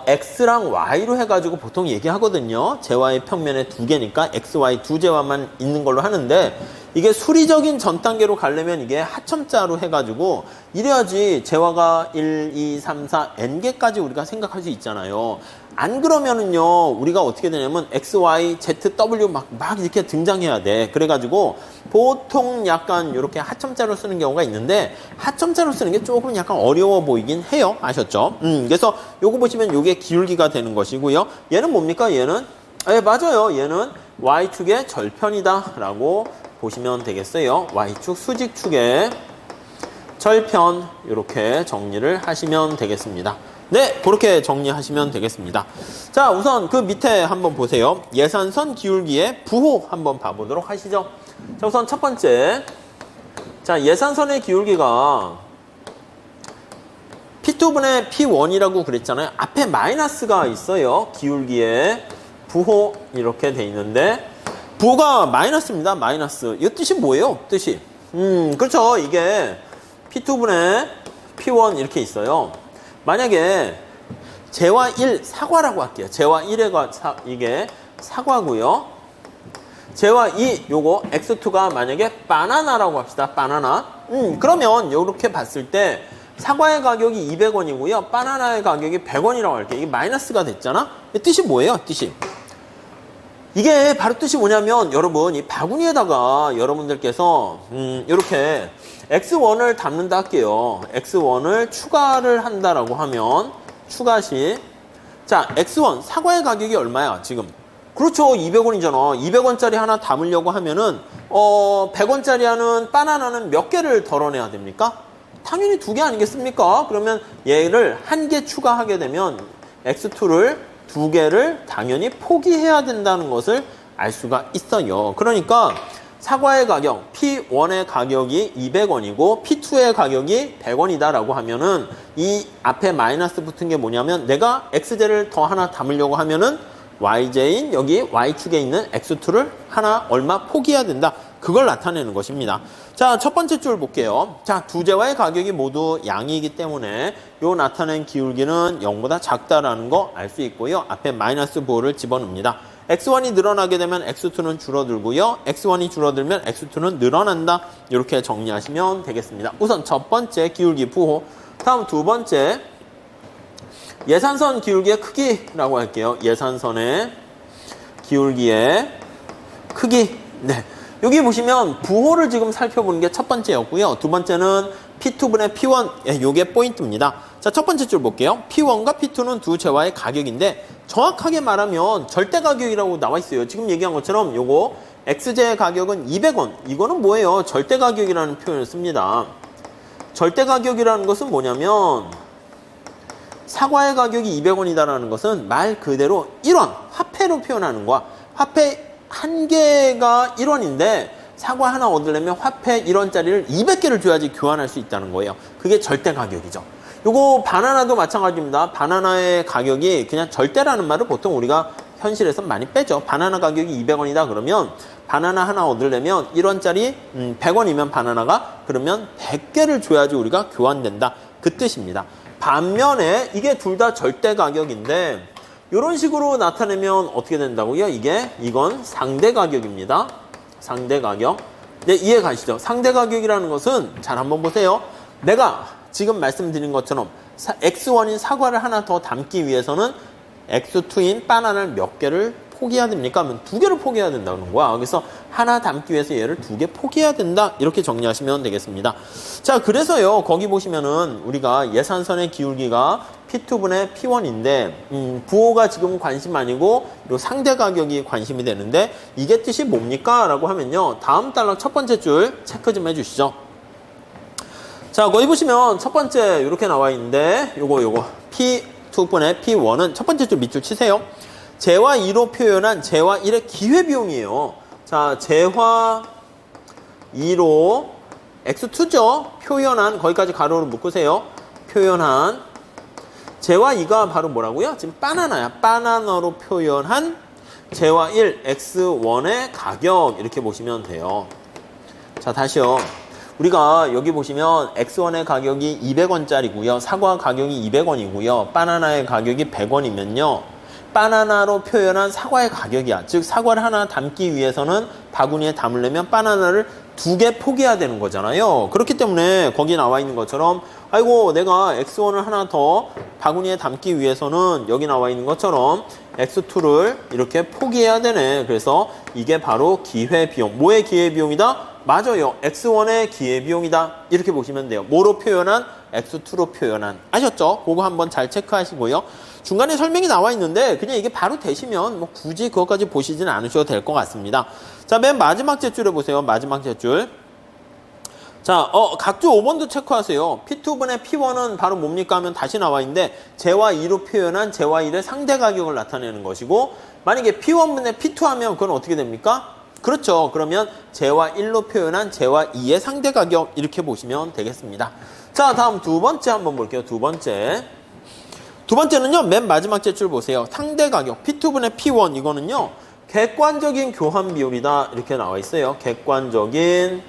X랑 Y로 해가지고 보통 얘기하거든요. 제와의 평면에 두 개니까 X, Y 두 제와만 있는 걸로 하는데 이게 수리적인 전 단계로 가려면 이게 하첨자로 해가지고 이래야지 제와가 1, 2, 3, 4, N개까지 우리가 생각할 수 있잖아요. 안 그러면은요, 우리가 어떻게 되냐면 X, Y, Z, W 막 이렇게 등장해야 돼. 그래가지고 보통 약간 이렇게 하첨자로 쓰는 경우가 있는데 하첨자로 쓰는 게 조금 약간 어려워 보이긴 해요. 아셨죠? 그래서 요거 보시면 요게 기울기가 되는 것이고요. 얘는 뭡니까? 얘는? 예, 맞아요. 얘는 Y축의 절편이다 라고 보시면 되겠어요. Y축 수직축의 절편 이렇게 정리를 하시면 되겠습니다. 네, 그렇게 정리하시면 되겠습니다. 자, 우선 그 밑에 한번 보세요. 예산선 기울기의 부호 한번 봐보도록 하시죠. 자, 우선 첫 번째, 자, 예산선의 기울기가 P2분의 P1이라고 그랬잖아요. 앞에 마이너스가 있어요. 기울기의 부호 이렇게 돼 있는데 부호가 마이너스입니다. 마이너스. 이 뜻이 뭐예요? 뜻이. 그렇죠. 이게 P2분의 P1 이렇게 있어요. 만약에 제와 1 사과라고 할게요. 제와 1의 이게 사과고요. 제와 2 요거 X2가 만약에 바나나라고 합시다. 바나나. 그러면 이렇게 봤을 때 사과의 가격이 200원이고요. 바나나의 가격이 100원이라고 할게요. 이게 마이너스가 됐잖아. 뜻이 뭐예요? 뜻이. 이게 바로 뜻이 뭐냐면 여러분 이 바구니에다가 여러분들께서 이렇게 X1을 담는다 할게요. X1을 추가를 한다라고 하면 추가시 자 X1 사과의 가격이 얼마야 지금? 그렇죠. 200원이잖아. 200원짜리 하나 담으려고 하면은 100원짜리 하는 바나나는 몇 개를 덜어내야 됩니까? 당연히 2개 아니겠습니까? 그러면 얘를 한 개 추가하게 되면 X2를 2개를 당연히 포기해야 된다는 것을 알 수가 있어요. 그러니까 사과의 가격, P1의 가격이 200원이고 P2의 가격이 100원이다라고 하면은 이 앞에 마이너스 붙은 게 뭐냐면 내가 X제를 더 하나 담으려고 하면은 YJ인 여기 Y축에 있는 X2를 하나 얼마 포기해야 된다. 그걸 나타내는 것입니다. 자, 첫 번째 줄 볼게요. 자, 두 제와의 가격이 모두 양이기 때문에 요 나타낸 기울기는 0보다 작다라는 거 알 수 있고요. 앞에 마이너스 부호를 집어넣습니다. x1이 늘어나게 되면 x2는 줄어들고요. x1이 줄어들면 x2는 늘어난다. 이렇게 정리하시면 되겠습니다. 우선 첫 번째 기울기 부호. 다음 두 번째 예산선 기울기의 크기라고 할게요. 예산선의 기울기의 크기. 네. 여기 보시면 부호를 지금 살펴보는 게 첫 번째였고요. 두 번째는 P2분의 P1. 예, 요게 포인트입니다. 자, 첫 번째 줄 볼게요. P1과 P2는 두 재화의 가격인데 정확하게 말하면 절대 가격이라고 나와 있어요. 지금 얘기한 것처럼 요거 X제의 가격은 200원. 이거는 뭐예요? 절대 가격이라는 표현을 씁니다. 절대 가격이라는 것은 뭐냐면 사과의 가격이 200원이다라는 것은 말 그대로 1원, 화폐로 표현하는 거야. 화폐 한 개가 1원인데 사과 하나 얻으려면 화폐 1원짜리를 200개를 줘야지 교환할 수 있다는 거예요. 그게 절대 가격이죠. 요거 바나나도 마찬가지입니다. 바나나의 가격이 그냥 절대라는 말을 보통 우리가 현실에서 많이 빼죠. 바나나 가격이 200원이다 그러면 바나나 하나 얻으려면 1원짜리 100원이면 바나나가 그러면 100개를 줘야지 우리가 교환된다. 그 뜻입니다. 반면에 이게 둘 다 절대 가격인데 이런 식으로 나타내면 어떻게 된다고요? 이건 상대 가격입니다. 상대 가격. 네, 이해 가시죠? 상대 가격이라는 것은 잘 한번 보세요. 내가 지금 말씀드린 것처럼 X1인 사과를 하나 더 담기 위해서는 X2인 바나나를 몇 개를 포기해야 됩니까? 하면 두 개를 포기해야 된다는 거야. 그래서 하나 담기 위해서 얘를 두 개 포기해야 된다. 이렇게 정리하시면 되겠습니다. 자, 그래서요. 거기 보시면은 우리가 예산선의 기울기가 P2분의 P1인데 부호가 지금 관심 아니고 요 상대 가격이 관심이 되는데 이게 뜻이 뭡니까? 라고 하면요. 다음 달락 첫 번째 줄 체크 좀 해주시죠. 자, 거기 보시면 첫 번째 이렇게 나와 있는데 요거 P2분의 P1은 첫 번째 줄 밑줄 치세요. 재화 2로 표현한 재화 1의 기회비용이에요. 자, 재화 2로 X2죠. 표현한, 거기까지 가로로 묶으세요. 표현한 재화 2가 바로 뭐라고요? 지금 바나나야. 바나나로 표현한 재화 1 X1의 가격 이렇게 보시면 돼요. 자, 다시요. 우리가 여기 보시면 X1의 가격이 200원짜리고요. 사과 가격이 200원이고요. 바나나의 가격이 100원이면요. 바나나로 표현한 사과의 가격이야. 즉 사과를 하나 담기 위해서는 바구니에 담으려면 바나나를 두 개 포기해야 되는 거잖아요. 그렇기 때문에 거기 나와 있는 것처럼 아이고 내가 X1을 하나 더 바구니에 담기 위해서는 여기 나와 있는 것처럼 X2를 이렇게 포기해야 되네. 그래서 이게 바로 기회비용. 뭐의 기회비용이다? 맞아요. X1의 기회비용이다. 이렇게 보시면 돼요. 뭐로 표현한? X2로 표현한. 아셨죠? 그거 한번 잘 체크하시고요. 중간에 설명이 나와 있는데 그냥 이게 바로 되시면 뭐 굳이 그것까지 보시지는 않으셔도 될 것 같습니다. 자, 맨 마지막 제줄에 보세요. 마지막 제줄. 자, 각주 5번도 체크하세요. P2분의 P1은 바로 뭡니까 하면 다시 나와 있는데 재화 2로 표현한 재화 1의 상대 가격을 나타내는 것이고 만약에 P1분의 P2 하면 그건 어떻게 됩니까? 그렇죠. 그러면 재화 1로 표현한 재화 2의 상대 가격 이렇게 보시면 되겠습니다. 자, 다음 두 번째 한번 볼게요. 두 번째는요. 맨 마지막 제출 보세요. 상대 가격 P2분의 P1 이거는요. 객관적인 교환 비율이다. 이렇게 나와 있어요. 객관적인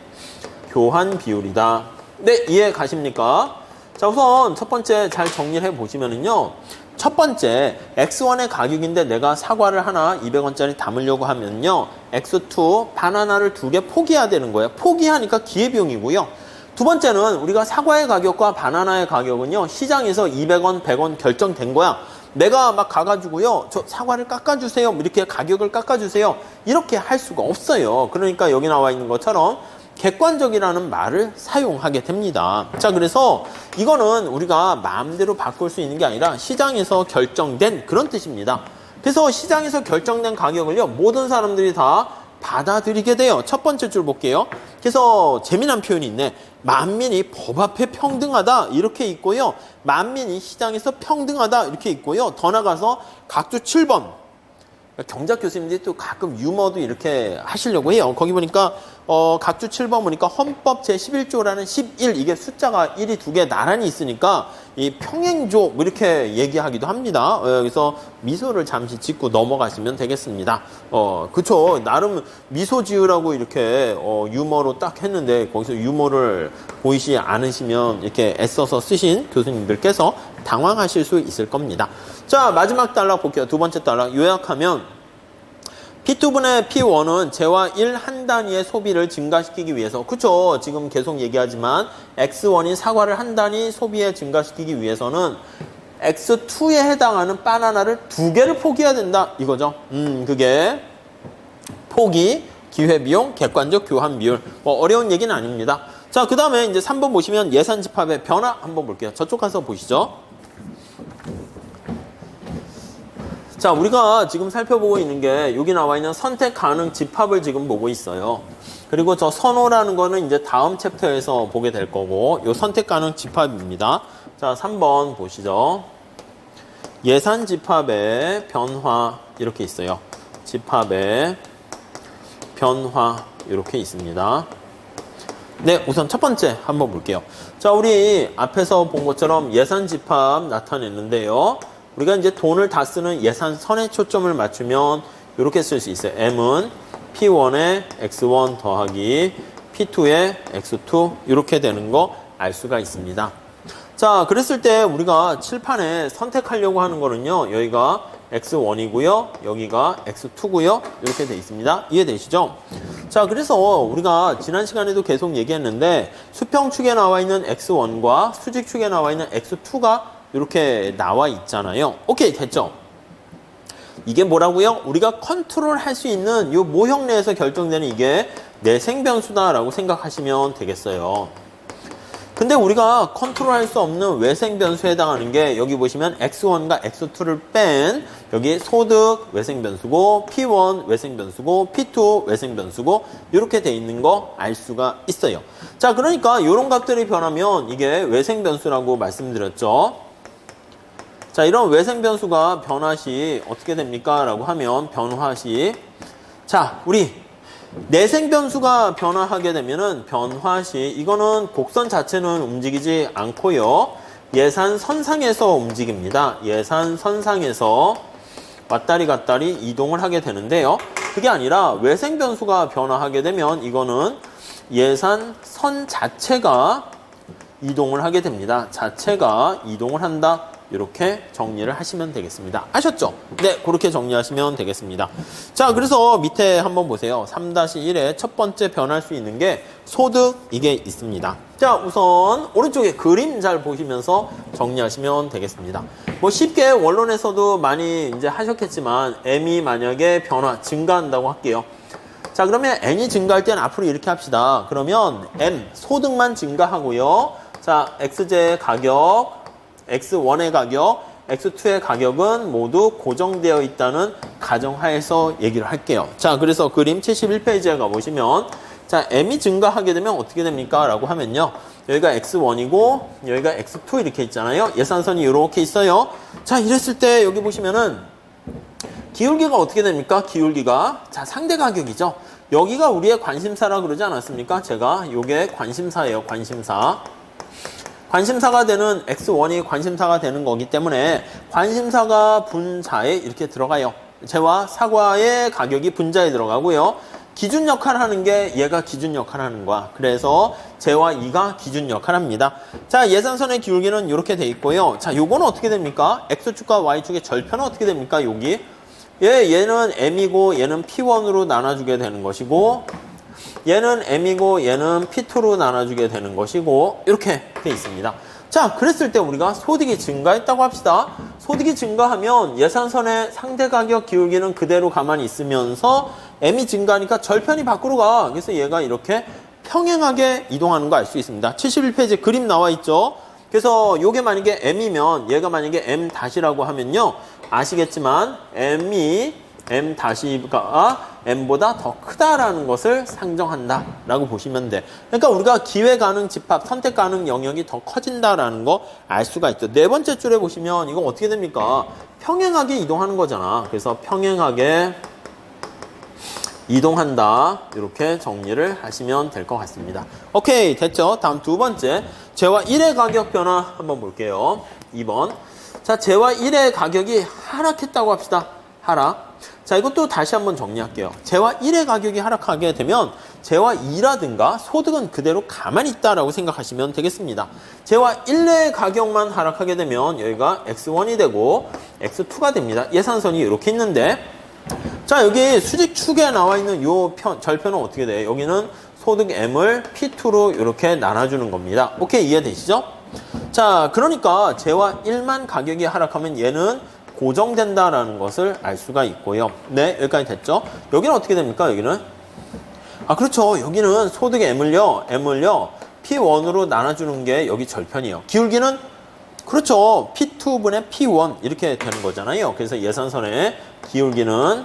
교환 비율이다. 네, 이해 가십니까? 자, 우선 첫 번째 잘 정리를 해보시면은요. 첫 번째, X1의 가격인데 내가 사과를 하나 200원짜리 담으려고 하면요. X2, 바나나를 두 개 포기해야 되는 거예요. 포기하니까 기회비용이고요. 두 번째는 우리가 사과의 가격과 바나나의 가격은요. 시장에서 200원, 100원 결정된 거야. 내가 막 가가지고요. 저 사과를 깎아주세요. 이렇게 가격을 깎아주세요. 이렇게 할 수가 없어요. 그러니까 여기 나와 있는 것처럼 객관적이라는 말을 사용하게 됩니다. 자, 그래서 이거는 우리가 마음대로 바꿀 수 있는 게 아니라 시장에서 결정된 그런 뜻입니다. 그래서 시장에서 결정된 가격을요, 모든 사람들이 다 받아들이게 돼요. 첫 번째 줄 볼게요. 그래서 재미난 표현이 있네. 만민이 법 앞에 평등하다 이렇게 있고요. 만민이 시장에서 평등하다 이렇게 있고요. 더 나가서 각주 7번. 경작 교수님들이 또 가끔 유머도 이렇게 하시려고 해요. 거기 보니까 각주 7번 보니까 헌법 제11조라는 11 이게 숫자가 1이 두 개 나란히 있으니까 이 평행조 뭐 이렇게 얘기하기도 합니다. 그래서 미소를 잠시 짓고 넘어가시면 되겠습니다. 그쵸. 나름 미소 지으라고 이렇게 유머로 딱 했는데 거기서 유머를 보이지 않으시면 이렇게 애써서 쓰신 교수님들께서 당황하실 수 있을 겁니다. 자, 마지막 단락 볼게요. 두 번째 단락 요약하면 P2분의 P1은 재화 1 한 단위의 소비를 증가시키기 위해서, 그쵸? 지금 계속 얘기하지만 X1이 사과를 한 단위 소비에 증가시키기 위해서는 X2에 해당하는 바나나를 2개를 포기해야 된다 이거죠. 그게 포기, 기회비용, 객관적 교환 비율. 뭐 어려운 얘기는 아닙니다. 자, 그 다음에 이제 3번 보시면 예산 집합의 변화 한번 볼게요. 저쪽 가서 보시죠. 자, 우리가 지금 살펴보고 있는 게 여기 나와 있는 선택 가능 집합을 지금 보고 있어요. 그리고 저 선호라는 거는 이제 다음 챕터에서 보게 될 거고, 요 선택 가능 집합입니다. 자, 3번 보시죠. 예산 집합의 변화 이렇게 있어요. 집합의 변화 이렇게 있습니다. 네, 우선 첫 번째 한번 볼게요. 자, 우리 앞에서 본 것처럼 예산 집합 나타냈는데요. 우리가 이제 돈을 다 쓰는 예산선에 초점을 맞추면 이렇게 쓸 수 있어요. M은 P1에 X1 더하기 P2에 X2 이렇게 되는 거 알 수가 있습니다. 자, 그랬을 때 우리가 칠판에 선택하려고 하는 거는요. 여기가 X1이고요. 여기가 X2고요. 이렇게 돼 있습니다. 이해되시죠? 자, 그래서 우리가 지난 시간에도 계속 얘기했는데 수평축에 나와 있는 X1과 수직축에 나와 있는 X2가 이렇게 나와 있잖아요. 오케이, 됐죠? 이게 뭐라고요? 우리가 컨트롤 할 수 있는 이 모형 내에서 결정되는 이게 내생변수다라고 생각하시면 되겠어요. 근데 우리가 컨트롤 할 수 없는 외생변수에 해당하는 게 여기 보시면 X1과 X2를 뺀 여기 소득 외생변수고 P1 외생변수고 P2 외생변수고 이렇게 돼 있는 거 알 수가 있어요. 자, 그러니까 이런 값들이 변하면 이게 외생변수라고 말씀드렸죠. 자, 이런 외생변수가 변화 시 어떻게 됩니까? 라고 하면 변화 시, 자, 우리 내생변수가 변화하게 되면은 변화 시 이거는 곡선 자체는 움직이지 않고요. 예산선상에서 움직입니다. 예산선상에서 왔다리 갔다리 이동을 하게 되는데요. 그게 아니라 외생변수가 변화하게 되면 이거는 예산선 자체가 이동을 하게 됩니다. 자체가 이동을 한다. 이렇게 정리를 하시면 되겠습니다. 아셨죠? 네, 그렇게 정리하시면 되겠습니다. 자, 그래서 밑에 한번 보세요. 3-1에 첫 번째 변할 수 있는 게 소득 이게 있습니다. 자, 우선 오른쪽에 그림 잘 보시면서 정리하시면 되겠습니다. 뭐 쉽게 원론에서도 많이 이제 하셨겠지만 M이 만약에 변화 증가한다고 할게요. 자, 그러면 N이 증가할 때는 앞으로 이렇게 합시다. 그러면 M 소득만 증가하고요. 자, X제의 가격, X1의 가격, X2의 가격은 모두 고정되어 있다는 가정하에서 얘기를 할게요. 자, 그래서 그림 71페이지에 가보시면 자, M이 증가하게 되면 어떻게 됩니까? 라고 하면요. 여기가 X1이고 여기가 X2 이렇게 있잖아요. 예산선이 이렇게 있어요. 자, 이랬을 때 여기 보시면은 기울기가 어떻게 됩니까? 기울기가 자, 상대 가격이죠. 여기가 우리의 관심사라 그러지 않았습니까? 제가 요게 관심사예요. 관심사. 관심사가 되는 X1이 관심사가 되는 거기 때문에 관심사가 분자에 이렇게 들어가요. 재와 사과의 가격이 분자에 들어가고요. 기준 역할 하는 게 얘가 기준 역할 하는 거야. 그래서 재와 2가 기준 역할 합니다. 자, 예산선의 기울기는 이렇게 돼 있고요. 자, 요거는 어떻게 됩니까? X축과 Y축의 절편은 어떻게 됩니까? 여기. 얘는 M이고 얘는 P1으로 나눠주게 되는 것이고 얘는 M이고 얘는 P2로 나눠주게 되는 것이고 이렇게 돼 있습니다. 자, 그랬을 때 우리가 소득이 증가했다고 합시다. 소득이 증가하면 예산선의 상대 가격 기울기는 그대로 가만히 있으면서 M이 증가하니까 절편이 밖으로 가. 그래서 얘가 이렇게 평행하게 이동하는 거 알 수 있습니다. 71페이지 그림 나와 있죠. 그래서 요게 만약에 M이면 얘가 만약에 M 다시라고 하면요. 아시겠지만 M이 M 다시가 M보다 더 크다라는 것을 상정한다 라고 보시면 돼. 그러니까 우리가 기회 가능 집합, 선택 가능 영역이 더 커진다라는 거 알 수가 있죠. 네 번째 줄에 보시면 이거 어떻게 됩니까? 평행하게 이동하는 거잖아. 그래서 평행하게 이동한다. 이렇게 정리를 하시면 될 것 같습니다. 오케이, 됐죠? 다음 두 번째. 재화 1의 가격 변화 한번 볼게요. 2번. 자, 재화 1의 가격이 하락했다고 합시다. 하락. 자, 이것도 다시 한번 정리할게요. 재화 1의 가격이 하락하게 되면 재화 2라든가 소득은 그대로 가만히 있다라고 생각하시면 되겠습니다. 재화 1의 가격만 하락하게 되면 여기가 X1이 되고 X2가 됩니다. 예산선이 이렇게 있는데 자, 여기 수직축에 나와 있는 요 절편은 어떻게 돼? 여기는 소득 M을 P2로 이렇게 나눠주는 겁니다. 오케이, 이해되시죠? 자, 그러니까 재화 1만 가격이 하락하면 얘는 고정된다라는 것을 알 수가 있고요. 네, 여기까지 됐죠? 여기는 어떻게 됩니까? 여기는? 아, 그렇죠. 여기는 소득 M을요, P1으로 나눠주는 게 여기 절편이에요. 기울기는 그렇죠. P2분의 P1 이렇게 되는 거잖아요. 그래서 예산선의 기울기는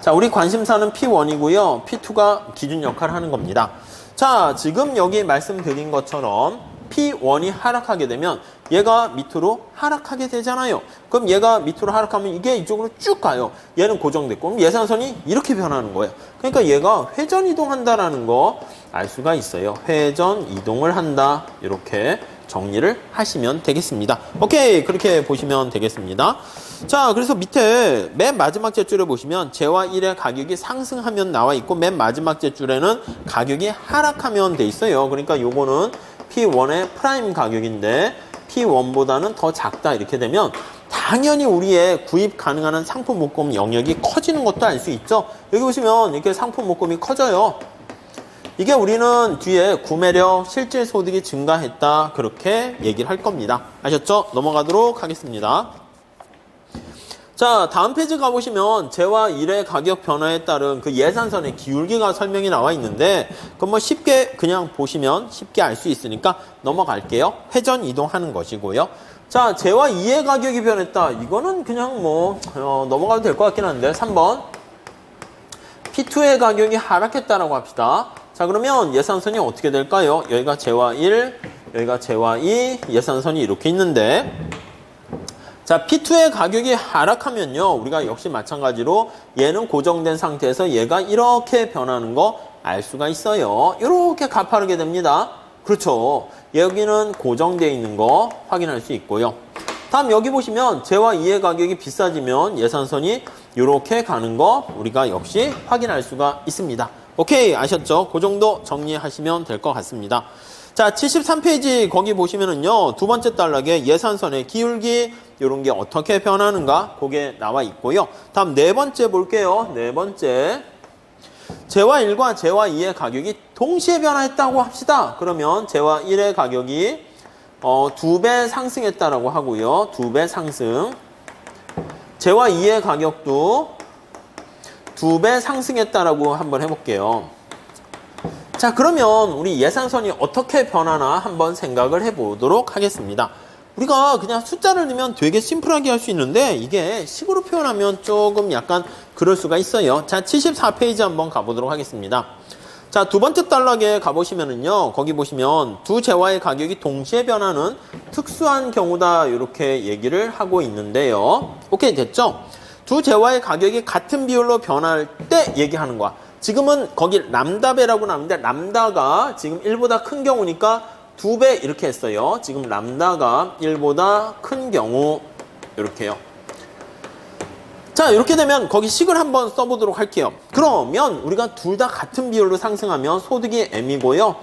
자, 우리 관심사는 P1이고요. P2가 기준 역할을 하는 겁니다. 자, 지금 여기 말씀드린 것처럼 P1이 하락하게 되면 얘가 밑으로 하락하게 되잖아요. 그럼 얘가 밑으로 하락하면 이게 이쪽으로 쭉 가요. 얘는 고정됐고 그럼 예산선이 이렇게 변하는 거예요. 그러니까 얘가 회전 이동한다라는 거 알 수가 있어요. 회전 이동을 한다. 이렇게 정리를 하시면 되겠습니다. 오케이, 그렇게 보시면 되겠습니다. 자, 그래서 밑에 맨 마지막 째줄에 보시면 재화 1의 가격이 상승하면 나와 있고 맨 마지막 째줄에는 가격이 하락하면 돼 있어요. 그러니까 요거는 P1의 프라임 가격인데 P1보다는 더 작다 이렇게 되면 당연히 우리의 구입 가능한 상품 목금 영역이 커지는 것도 알 수 있죠. 여기 보시면 이렇게 상품 목금이 커져요. 이게 우리는 뒤에 구매력, 실질 소득이 증가했다 그렇게 얘기를 할 겁니다. 아셨죠? 넘어가도록 하겠습니다. 자, 다음 페이지 가보시면 재화 1의 가격 변화에 따른 그 예산선의 기울기가 설명이 나와 있는데 그건 뭐 쉽게 그냥 보시면 쉽게 알 수 있으니까 넘어갈게요. 회전 이동하는 것이고요. 자, 재화 2의 가격이 변했다. 이거는 그냥 뭐 넘어가도 될 것 같긴 한데 3번 P2의 가격이 하락했다라고 합시다. 자, 그러면 예산선이 어떻게 될까요? 여기가 재화 1, 여기가 재화 2, 예산선이 이렇게 있는데 자, P2의 가격이 하락하면요. 우리가 역시 마찬가지로 얘는 고정된 상태에서 얘가 이렇게 변하는 거 알 수가 있어요. 이렇게 가파르게 됩니다. 그렇죠. 여기는 고정되어 있는 거 확인할 수 있고요. 다음 여기 보시면 재화 2의 가격이 비싸지면 예산선이 이렇게 가는 거 우리가 역시 확인할 수가 있습니다. 오케이, 아셨죠? 그 정도 정리하시면 될 것 같습니다. 자, 73페이지 거기 보시면은요. 두 번째 단락에 예산선의 기울기 이런 게 어떻게 변하는가 그게 나와 있고요. 다음 네 번째 볼게요. 네 번째 재화 1과 재화 2의 가격이 동시에 변화했다고 합시다. 그러면 재화 1의 가격이 2배 상승했다라고 하고요. 2배 상승. 재화 2의 가격도 2배 상승했다라고 한번 해볼게요. 자, 그러면 우리 예산선이 어떻게 변하나 한번 생각을 해보도록 하겠습니다. 우리가 그냥 숫자를 넣으면 되게 심플하게 할 수 있는데 이게 식으로 표현하면 조금 약간 그럴 수가 있어요. 자, 74페이지 한번 가보도록 하겠습니다. 자, 두 번째 단락에 가보시면은요. 거기 보시면 두 재화의 가격이 동시에 변하는 특수한 경우다 이렇게 얘기를 하고 있는데요. 오케이, 됐죠? 두 재화의 가격이 같은 비율로 변할 때 얘기하는 거야. 지금은 거기 람다배라고 나오는데 람다가 지금 1보다 큰 경우니까 2배 이렇게 했어요. 지금 람다가 1보다 큰 경우 이렇게요. 자, 이렇게 되면 거기 식을 한번 써보도록 할게요. 그러면 우리가 둘 다 같은 비율로 상승하면 소득이 M이고요.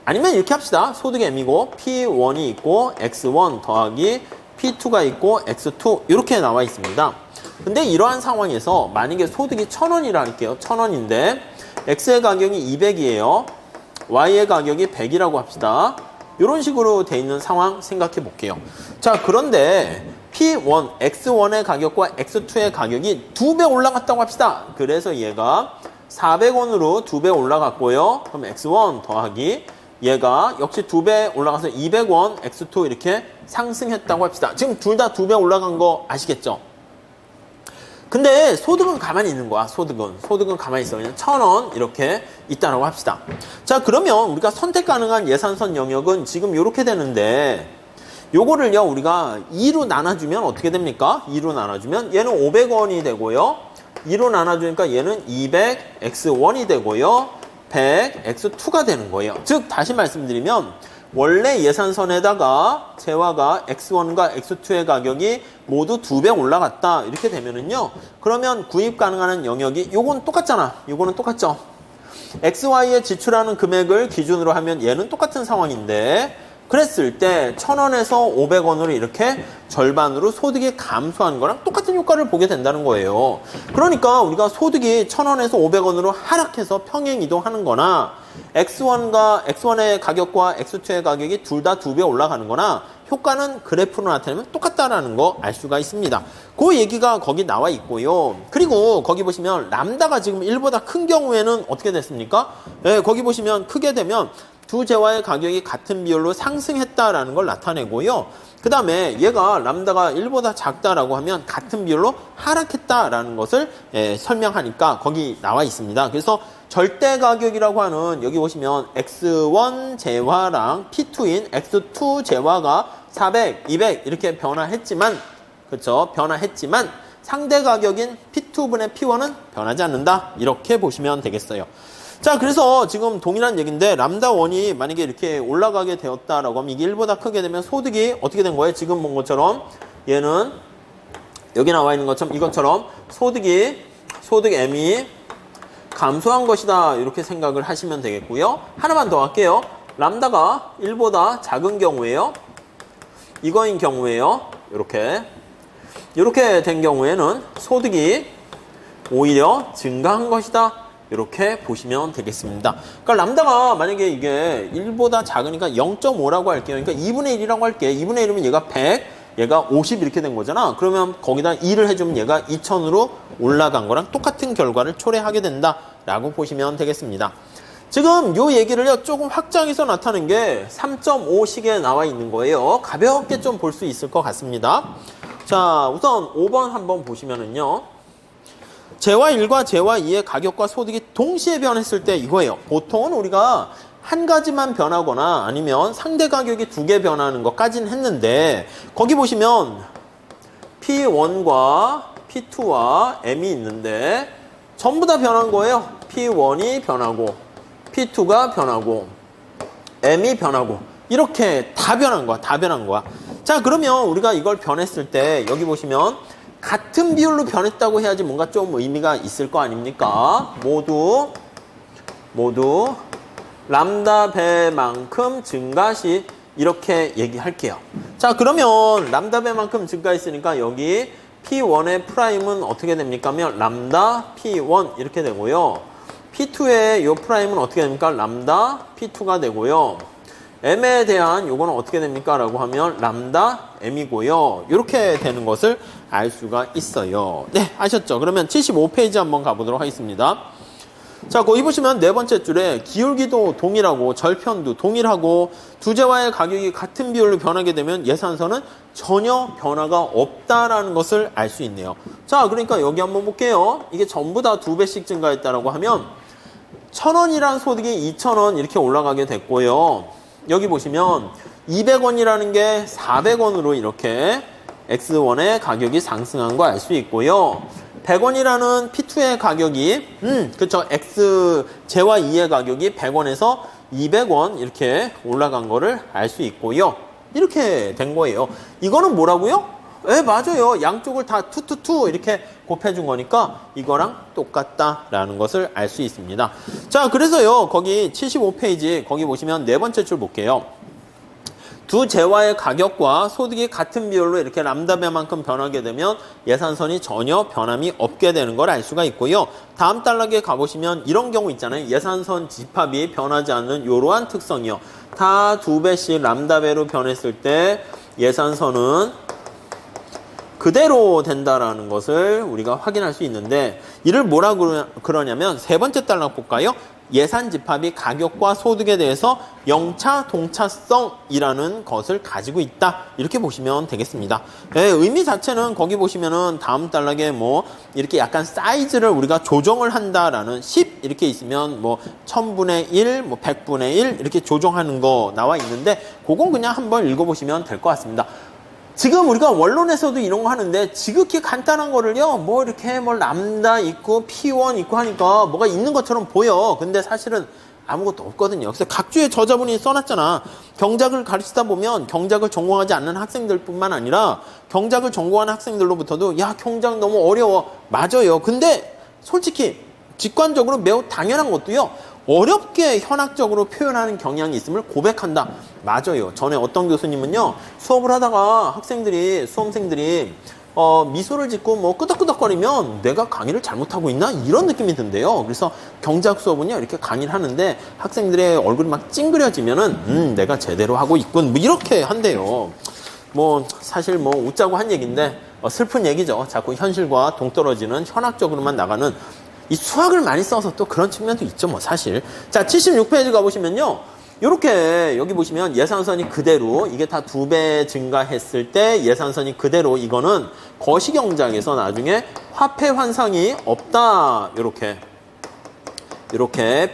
아니면 이렇게 합시다. 소득이 M이고 P1이 있고 X1 더하기 P2가 있고 X2 이렇게 나와 있습니다. 근데 이러한 상황에서 만약에 소득이 1,000원이라 할게요. 1,000원인데 X의 가격이 200이에요. Y의 가격이 100이라고 합시다. 이런 식으로 돼 있는 상황 생각해 볼게요. 자, 그런데 P1, X1의 가격과 X2의 가격이 2배 올라갔다고 합시다. 그래서 얘가 400원으로 2배 올라갔고요. 그럼 X1 더하기 얘가 역시 2배 올라가서 200원, X2 이렇게 상승했다고 합시다. 지금 둘 다 2배 올라간 거 아시겠죠? 근데 소득은 가만히 있는 거야. 소득은 가만히 있어. 그냥 1,000원 이렇게 있다라고 합시다. 자, 그러면 우리가 선택 가능한 예산선 영역은 지금 이렇게 되는데 요거를요 우리가 2로 나눠주면 어떻게 됩니까? 2로 나눠주면 얘는 500원이 되고요. 2로 나눠주니까 얘는 200x1이 되고요. 100x2가 되는 거예요. 즉 다시 말씀드리면 원래 예산선에다가 재화가 x1과 x2의 가격이 모두 2배 올라갔다 이렇게 되면은요. 그러면 구입 가능한 영역이 요건 똑같잖아. 요거는 똑같죠. XY에 지출하는 금액을 기준으로 하면 얘는 똑같은 상황인데 그랬을 때 1,000원에서 500원으로 이렇게 절반으로 소득이 감소한 거랑 똑같은 효과를 보게 된다는 거예요. 그러니까 우리가 소득이 1,000원에서 500원으로 하락해서 평행 이동하는 거나 X1의 가격과 X2의 가격이 둘 다 2배 올라가는 거나 효과는 그래프로 나타내면 똑같다라는 거 알 수가 있습니다. 그 얘기가 거기 나와 있고요. 그리고 거기 보시면 람다가 지금 1보다 큰 경우에는 어떻게 됐습니까? 네, 거기 보시면 크게 되면 두 재화의 가격이 같은 비율로 상승했다라는 걸 나타내고요. 그 다음에 얘가 람다가 1보다 작다라고 하면 같은 비율로 하락했다라는 것을 설명하니까 거기 나와 있습니다. 그래서 절대 가격이라고 하는 여기 보시면 X1 재화랑 P2인 X2 재화가 400, 200 이렇게 변화했지만 그렇죠? 변화했지만 상대 가격인 P2분의 P1은 변하지 않는다. 이렇게 보시면 되겠어요. 자, 그래서 지금 동일한 얘기인데 람다 1이 만약에 이렇게 올라가게 되었다라고 하면 이게 1보다 크게 되면 소득이 어떻게 된 거예요? 지금 본 것처럼 얘는 여기 나와 있는 것처럼 이것처럼 소득 M이 감소한 것이다. 이렇게 생각을 하시면 되겠고요. 하나만 더 할게요. 람다가 1보다 작은 경우에요. 이거인 경우에요. 이렇게 된 경우에는 소득이 오히려 증가한 것이다. 이렇게 보시면 되겠습니다. 그러니까 람다가 만약에 이게 1보다 작으니까 0.5라고 할게요. 그러니까 2분의 1이라고 할게요. 2분의 1이면 얘가 100, 얘가 50 이렇게 된 거잖아. 그러면 거기다 2를 해주면 얘가 2000으로 올라간 거랑 똑같은 결과를 초래하게 된다라고 보시면 되겠습니다. 지금 요 얘기를요 조금 확장해서 나타낸 게 3.5식에 나와 있는 거예요. 가볍게 좀 볼 수 있을 것 같습니다. 자, 우선 5번 한번 보시면은요. 재화 1과 재화 2의 가격과 소득이 동시에 변했을 때 이거예요. 보통은 우리가 한 가지만 변하거나 아니면 상대 가격이 2개 변하는 것까지는 했는데 거기 보시면 P1과 P2와 M이 있는데 전부 다 변한 거예요. P1이 변하고 P2가 변하고 M이 변하고 이렇게 다 변한 거야. 자, 그러면 우리가 이걸 변했을 때 여기 보시면 같은 비율로 변했다고 해야지 뭔가 좀 의미가 있을 거 아닙니까? 모두 람다 배만큼 증가시 이렇게 얘기할게요. 자, 그러면 람다 배만큼 증가했으니까 여기 P1의 프라임은 어떻게 됩니까? 하면 람다 P1 이렇게 되고요. P2의 요 프라임은 어떻게 됩니까? 람다 P2가 되고요. M에 대한 요거는 어떻게 됩니까? 라고 하면 람다 M이고요. 이렇게 되는 것을 알 수가 있어요. 네, 아셨죠? 그러면 75페이지 한번 가보도록 하겠습니다. 자, 거기 보시면 네 번째 줄에 기울기도 동일하고 절편도 동일하고 두 재화의 가격이 같은 비율로 변하게 되면 예산서는 전혀 변화가 없다라는 것을 알 수 있네요. 자, 그러니까 여기 한번 볼게요. 이게 전부 다 2배씩 증가했다라고 하면 1,000원이란 소득이 2,000원 이렇게 올라가게 됐고요. 여기 보시면 200원이라는 게 400원으로 이렇게 X1의 가격이 상승한 거 알 수 있고요. 100원이라는 P2의 가격이 그쵸, X 재화 2의 가격이 100원에서 200원 이렇게 올라간 거를 알 수 있고요. 이렇게 된 거예요. 이거는 뭐라고요? 네, 맞아요. 양쪽을 다 투 이렇게 곱해준 거니까 이거랑 똑같다라는 것을 알 수 있습니다. 자, 그래서요, 거기 75페이지 거기 보시면 네 번째 줄 볼게요. 두 재화의 가격과 소득이 같은 비율로 이렇게 람다배만큼 변하게 되면 예산선이 전혀 변함이 없게 되는 걸 알 수가 있고요. 다음 단락에 가보시면 이런 경우 있잖아요. 예산선 집합이 변하지 않는 이러한 특성이요. 다 2배씩 람다배로 변했을 때 예산선은 그대로 된다라는 것을 우리가 확인할 수 있는데 이를 뭐라고 그러냐면 세 번째 단락 볼까요? 예산 집합이 가격과 소득에 대해서 영차 동차성이라는 것을 가지고 있다. 이렇게 보시면 되겠습니다. 네, 의미 자체는 거기 보시면은 다음 단락에 뭐 이렇게 약간 사이즈를 우리가 조정을 한다라는 10 이렇게 있으면 뭐 1000분의 1, 뭐 100분의 1 이렇게 조정하는 거 나와 있는데 그건 그냥 한번 읽어보시면 될 것 같습니다. 지금 우리가 원론에서도 이런 거 하는데 지극히 간단한 거를요, 뭐 이렇게 뭐 람다 있고 P1 있고 하니까 뭐가 있는 것처럼 보여. 근데 사실은 아무것도 없거든요. 그래서 각주의 저자분이 써놨잖아. 경작을 가르치다 보면 경작을 전공하지 않는 학생들뿐만 아니라 경작을 전공하는 학생들로부터도 야, 경작 너무 어려워. 맞아요. 근데 솔직히 직관적으로 매우 당연한 것도요, 어렵게 현학적으로 표현하는 경향이 있음을 고백한다. 맞아요. 전에 어떤 교수님은요, 수업을 하다가 수험생들이 미소를 짓고 뭐 끄덕끄덕거리면 내가 강의를 잘못하고 있나? 이런 느낌이 든대요. 그래서 경제학 수업은요, 이렇게 강의를 하는데 학생들의 얼굴이 막 찡그려지면은, 내가 제대로 하고 있군. 뭐 이렇게 한대요. 뭐, 사실 뭐, 웃자고 한 얘기인데, 슬픈 얘기죠. 자꾸 현실과 동떨어지는 현학적으로만 나가는 이 수학을 많이 써서 또 그런 측면도 있죠, 뭐, 사실. 자, 76페이지 가보시면요. 요렇게 여기 보시면 예산선이 그대로 이게 다 2배 증가했을 때 예산선이 그대로 이거는 거시경제학에서 나중에 화폐 환상이 없다 이렇게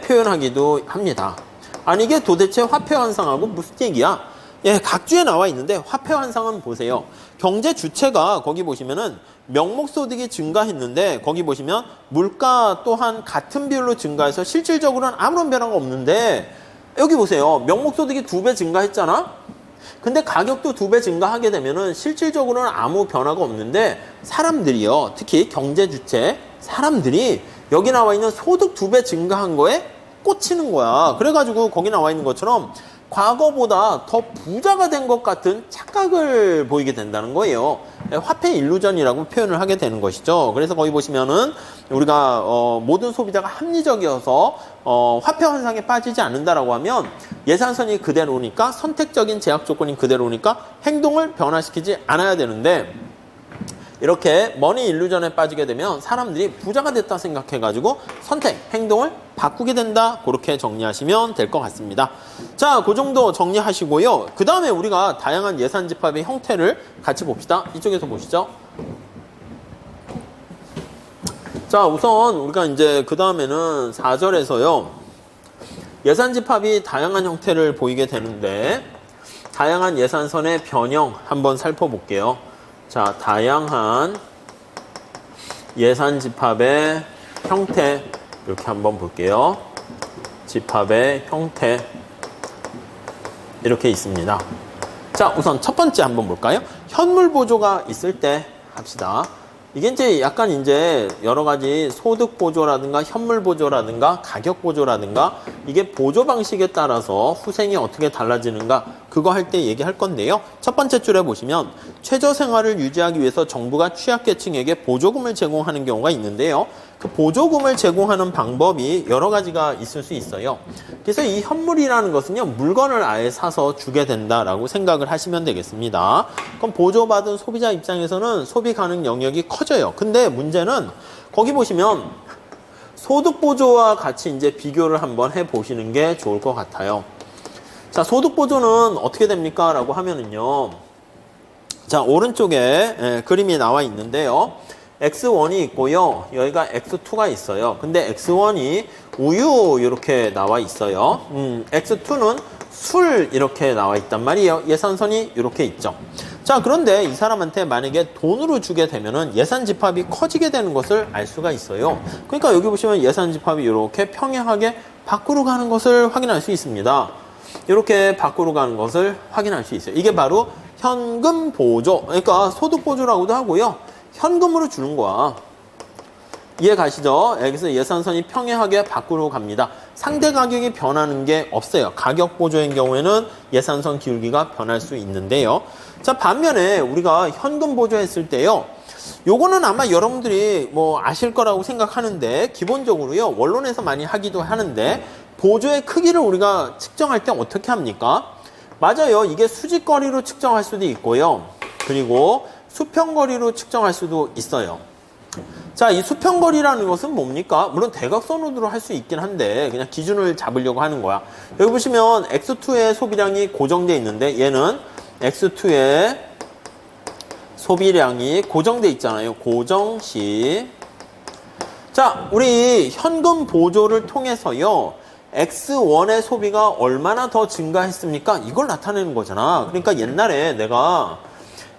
표현하기도 합니다. 아니 이게 도대체 화폐 환상하고 무슨 얘기야? 예, 각주에 나와 있는데 화폐 환상은 보세요. 경제 주체가 거기 보시면은 명목소득이 증가했는데 거기 보시면 물가 또한 같은 비율로 증가해서 실질적으로는 아무런 변화가 없는데 여기 보세요. 명목소득이 2배 증가했잖아? 근데 가격도 2배 증가하게 되면은 실질적으로는 아무 변화가 없는데 사람들이요. 특히 경제 주체 사람들이 여기 나와 있는 소득 2배 증가한 거에 꽂히는 거야. 그래가지고 거기 나와 있는 것처럼 과거보다 더 부자가 된 것 같은 착각을 보이게 된다는 거예요. 화폐 일루전이라고 표현을 하게 되는 것이죠. 그래서 거기 보시면은 우리가 모든 소비자가 합리적이어서 화폐 환상에 빠지지 않는다라고 하면 예산선이 그대로니까 선택적인 제약 조건이 그대로니까 행동을 변화시키지 않아야 되는데 이렇게 머니 일루전에 빠지게 되면 사람들이 부자가 됐다 생각해가지고 행동을 바꾸게 된다. 그렇게 정리하시면 될 것 같습니다. 자, 그 정도 정리하시고요. 그 다음에 우리가 다양한 예산 집합의 형태를 같이 봅시다. 이쪽에서 보시죠. 자, 우선 우리가 이제 그 다음에는 4절에서요. 예산 집합이 다양한 형태를 보이게 되는데 다양한 예산선의 변형 한번 살펴볼게요. 자, 다양한 예산 집합의 형태 이렇게 한번 볼게요. 집합의 형태 이렇게 있습니다. 자, 우선 첫 번째 한번 볼까요? 현물 보조가 있을 때 합시다. 이게 이제 약간 이제 여러 가지 소득 보조라든가 현물 보조라든가 가격 보조라든가 이게 보조 방식에 따라서 후생이 어떻게 달라지는가 그거 할 때 얘기할 건데요. 첫 번째 줄에 보시면 최저 생활을 유지하기 위해서 정부가 취약계층에게 보조금을 제공하는 경우가 있는데요. 그 보조금을 제공하는 방법이 여러 가지가 있을 수 있어요. 그래서 이 현물이라는 것은요, 물건을 아예 사서 주게 된다라고 생각을 하시면 되겠습니다. 그럼 보조받은 소비자 입장에서는 소비 가능 영역이 커져요. 근데 문제는 거기 보시면 소득 보조와 같이 이제 비교를 한번 해 보시는 게 좋을 것 같아요. 자, 소득 보조는 어떻게 됩니까? 라고 하면은요. 자, 오른쪽에 그림이 나와 있는데요. X1이 있고요. 여기가 X2가 있어요. 근데 X1이 우유 이렇게 나와 있어요. X2는 술 이렇게 나와 있단 말이에요. 예산선이 이렇게 있죠. 자, 그런데 이 사람한테 만약에 돈으로 주게 되면은 예산 집합이 커지게 되는 것을 알 수가 있어요. 그러니까 여기 보시면 예산 집합이 이렇게 평행하게 밖으로 가는 것을 확인할 수 있습니다. 이렇게 밖으로 가는 것을 확인할 수 있어요. 이게 바로 현금 보조, 그러니까 소득 보조라고도 하고요. 현금으로 주는 거야. 이해 가시죠? 여기서 예산선이 평행하게 밖으로 갑니다. 상대 가격이 변하는 게 없어요. 가격 보조인 경우에는 예산선 기울기가 변할 수 있는데요. 자, 반면에 우리가 현금 보조했을 때요. 요거는 아마 여러분들이 뭐 아실 거라고 생각하는데 기본적으로요. 원론에서 많이 하기도 하는데 보조의 크기를 우리가 측정할 때 어떻게 합니까? 맞아요. 이게 수직거리로 측정할 수도 있고요. 그리고 수평거리로 측정할 수도 있어요. 자, 이 수평거리라는 것은 뭡니까? 물론 대각선으로 할 수 있긴 한데 그냥 기준을 잡으려고 하는 거야. 여기 보시면 X2의 소비량이 고정되어 있는데 얘는 X2의 소비량이 고정되어 있잖아요. 고정시. 자, 우리 현금 보조를 통해서요. X1의 소비가 얼마나 더 증가했습니까? 이걸 나타내는 거잖아. 그러니까 옛날에 내가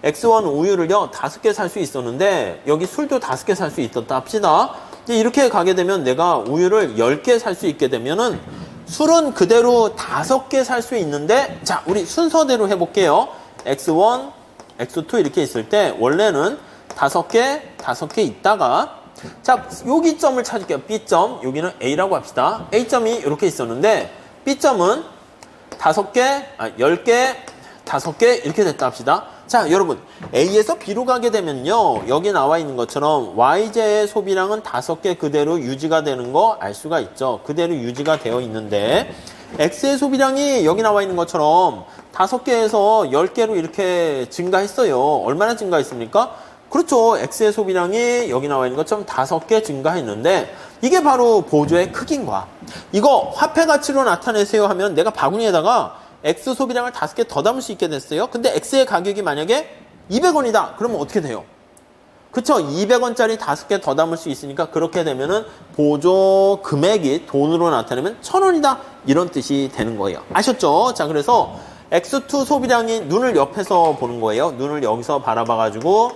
X1 우유를요 5개 살 수 있었는데 여기 술도 5개 살 수 있었다 합시다. 이렇게 가게 되면 내가 우유를 10개 살 수 있게 되면은 술은 그대로 5개 살 수 있는데 자, 우리 순서대로 해볼게요. X1, X2 이렇게 있을 때 원래는 5개 있다가 자, 여기 점을 찾을게요. B점, 여기는 A라고 합시다. A점이 이렇게 있었는데 B점은 5개, 10개, 5개 이렇게 됐다 합시다. 자, 여러분 A에서 B로 가게 되면요, 여기 나와 있는 것처럼 YJ의 소비량은 5개 그대로 유지가 되는 거 알 수가 있죠. 그대로 유지가 되어 있는데 X의 소비량이 여기 나와 있는 것처럼 5개에서 10개로 이렇게 증가했어요. 얼마나 증가했습니까? 그렇죠. X의 소비량이 여기 나와 있는 것처럼 5개 증가했는데 이게 바로 보조의 크기인 거야. 이거 화폐 가치로 나타내세요 하면 내가 바구니에다가 X 소비량을 5개 더 담을 수 있게 됐어요. 근데 X의 가격이 만약에 200원이다. 그러면 어떻게 돼요? 그쵸? 200원짜리 5개 더 담을 수 있으니까 그렇게 되면은 보조 금액이 돈으로 나타내면 1000원이다. 이런 뜻이 되는 거예요. 아셨죠? 자, 그래서 X2 소비량이 눈을 옆에서 보는 거예요. 눈을 여기서 바라봐가지고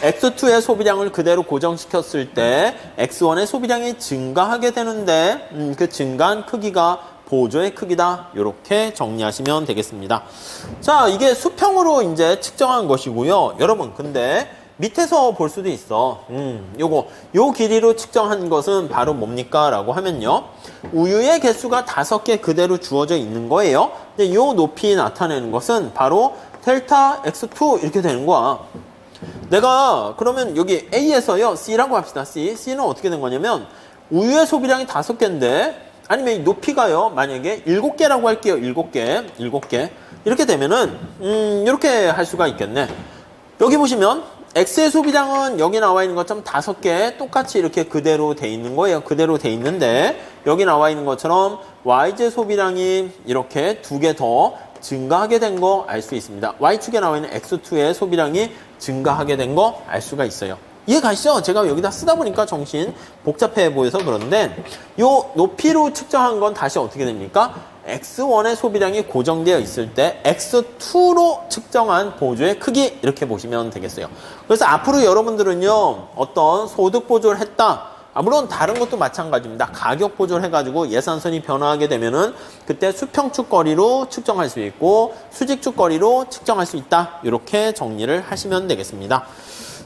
X2의 소비량을 그대로 고정시켰을 때 X1의 소비량이 증가하게 되는데 그 증가한 크기가 보조의 크기다. 이렇게 정리하시면 되겠습니다. 자, 이게 수평으로 이제 측정한 것이고요. 여러분, 근데 밑에서 볼 수도 있어. 요 길이로 측정한 것은 바로 뭡니까? 라고 하면요, 우유의 개수가 5개 그대로 주어져 있는 거예요. 근데 요 높이 나타내는 것은 바로 델타 X2 이렇게 되는 거야. 내가 그러면 여기 A에서요, C라고 합시다. C는 어떻게 된 거냐면 우유의 소비량이 5개인데 아니면 이 높이가요, 만약에 7개라고 할게요. 7개 이렇게 되면은 이렇게 할 수가 있겠네. 여기 보시면 X의 소비량은 여기 나와 있는 것처럼 5개 똑같이 이렇게 그대로 돼 있는 거예요. 그대로 돼 있는데 여기 나와 있는 것처럼 YJ 소비량이 이렇게 2개 더 증가하게 된 거 알 수 있습니다. Y축에 나와 있는 X2의 소비량이 증가하게 된 거 알 수가 있어요. 이해 가시죠? 제가 여기다 쓰다 보니까 정신 복잡해 보여서 그런데 요 높이로 측정한 건 다시 어떻게 됩니까? X1의 소비량이 고정되어 있을 때 X2로 측정한 보조의 크기 이렇게 보시면 되겠어요. 그래서 앞으로 여러분들은요, 어떤 소득 보조를 했다, 물론 다른 것도 마찬가지입니다. 가격 보조를 해가지고 예산선이 변화하게 되면은 그때 수평축 거리로 측정할 수 있고 수직축 거리로 측정할 수 있다. 이렇게 정리를 하시면 되겠습니다.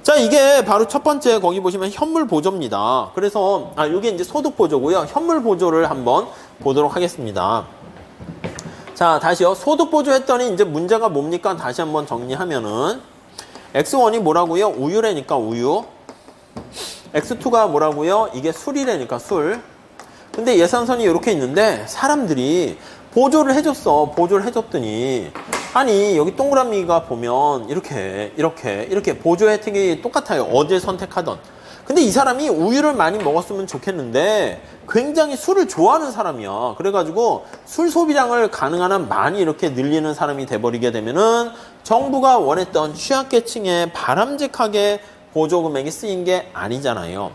자, 이게 바로 첫 번째 거기 보시면 현물 보조입니다. 그래서 이게 이제 소득 보조고요. 현물 보조를 한번 보도록 하겠습니다. 자, 다시요. 소득 보조 했더니 이제 문제가 뭡니까? 다시 한번 정리하면은 X1이 뭐라고요? 우유래니까 우유. X2가 뭐라고요? 이게 술이래니까 술. 근데 예산선이 이렇게 있는데 사람들이 보조를 해줬어. 보조를 해줬더니 아니 여기 동그라미가 보면 이렇게 보조 혜택이 똑같아요. 어딜 선택하던. 근데 이 사람이 우유를 많이 먹었으면 좋겠는데 굉장히 술을 좋아하는 사람이야. 그래가지고 술 소비량을 가능한 한 많이 이렇게 늘리는 사람이 돼버리게 되면은 정부가 원했던 취약계층에 바람직하게 보조 금액이 쓰인 게 아니잖아요.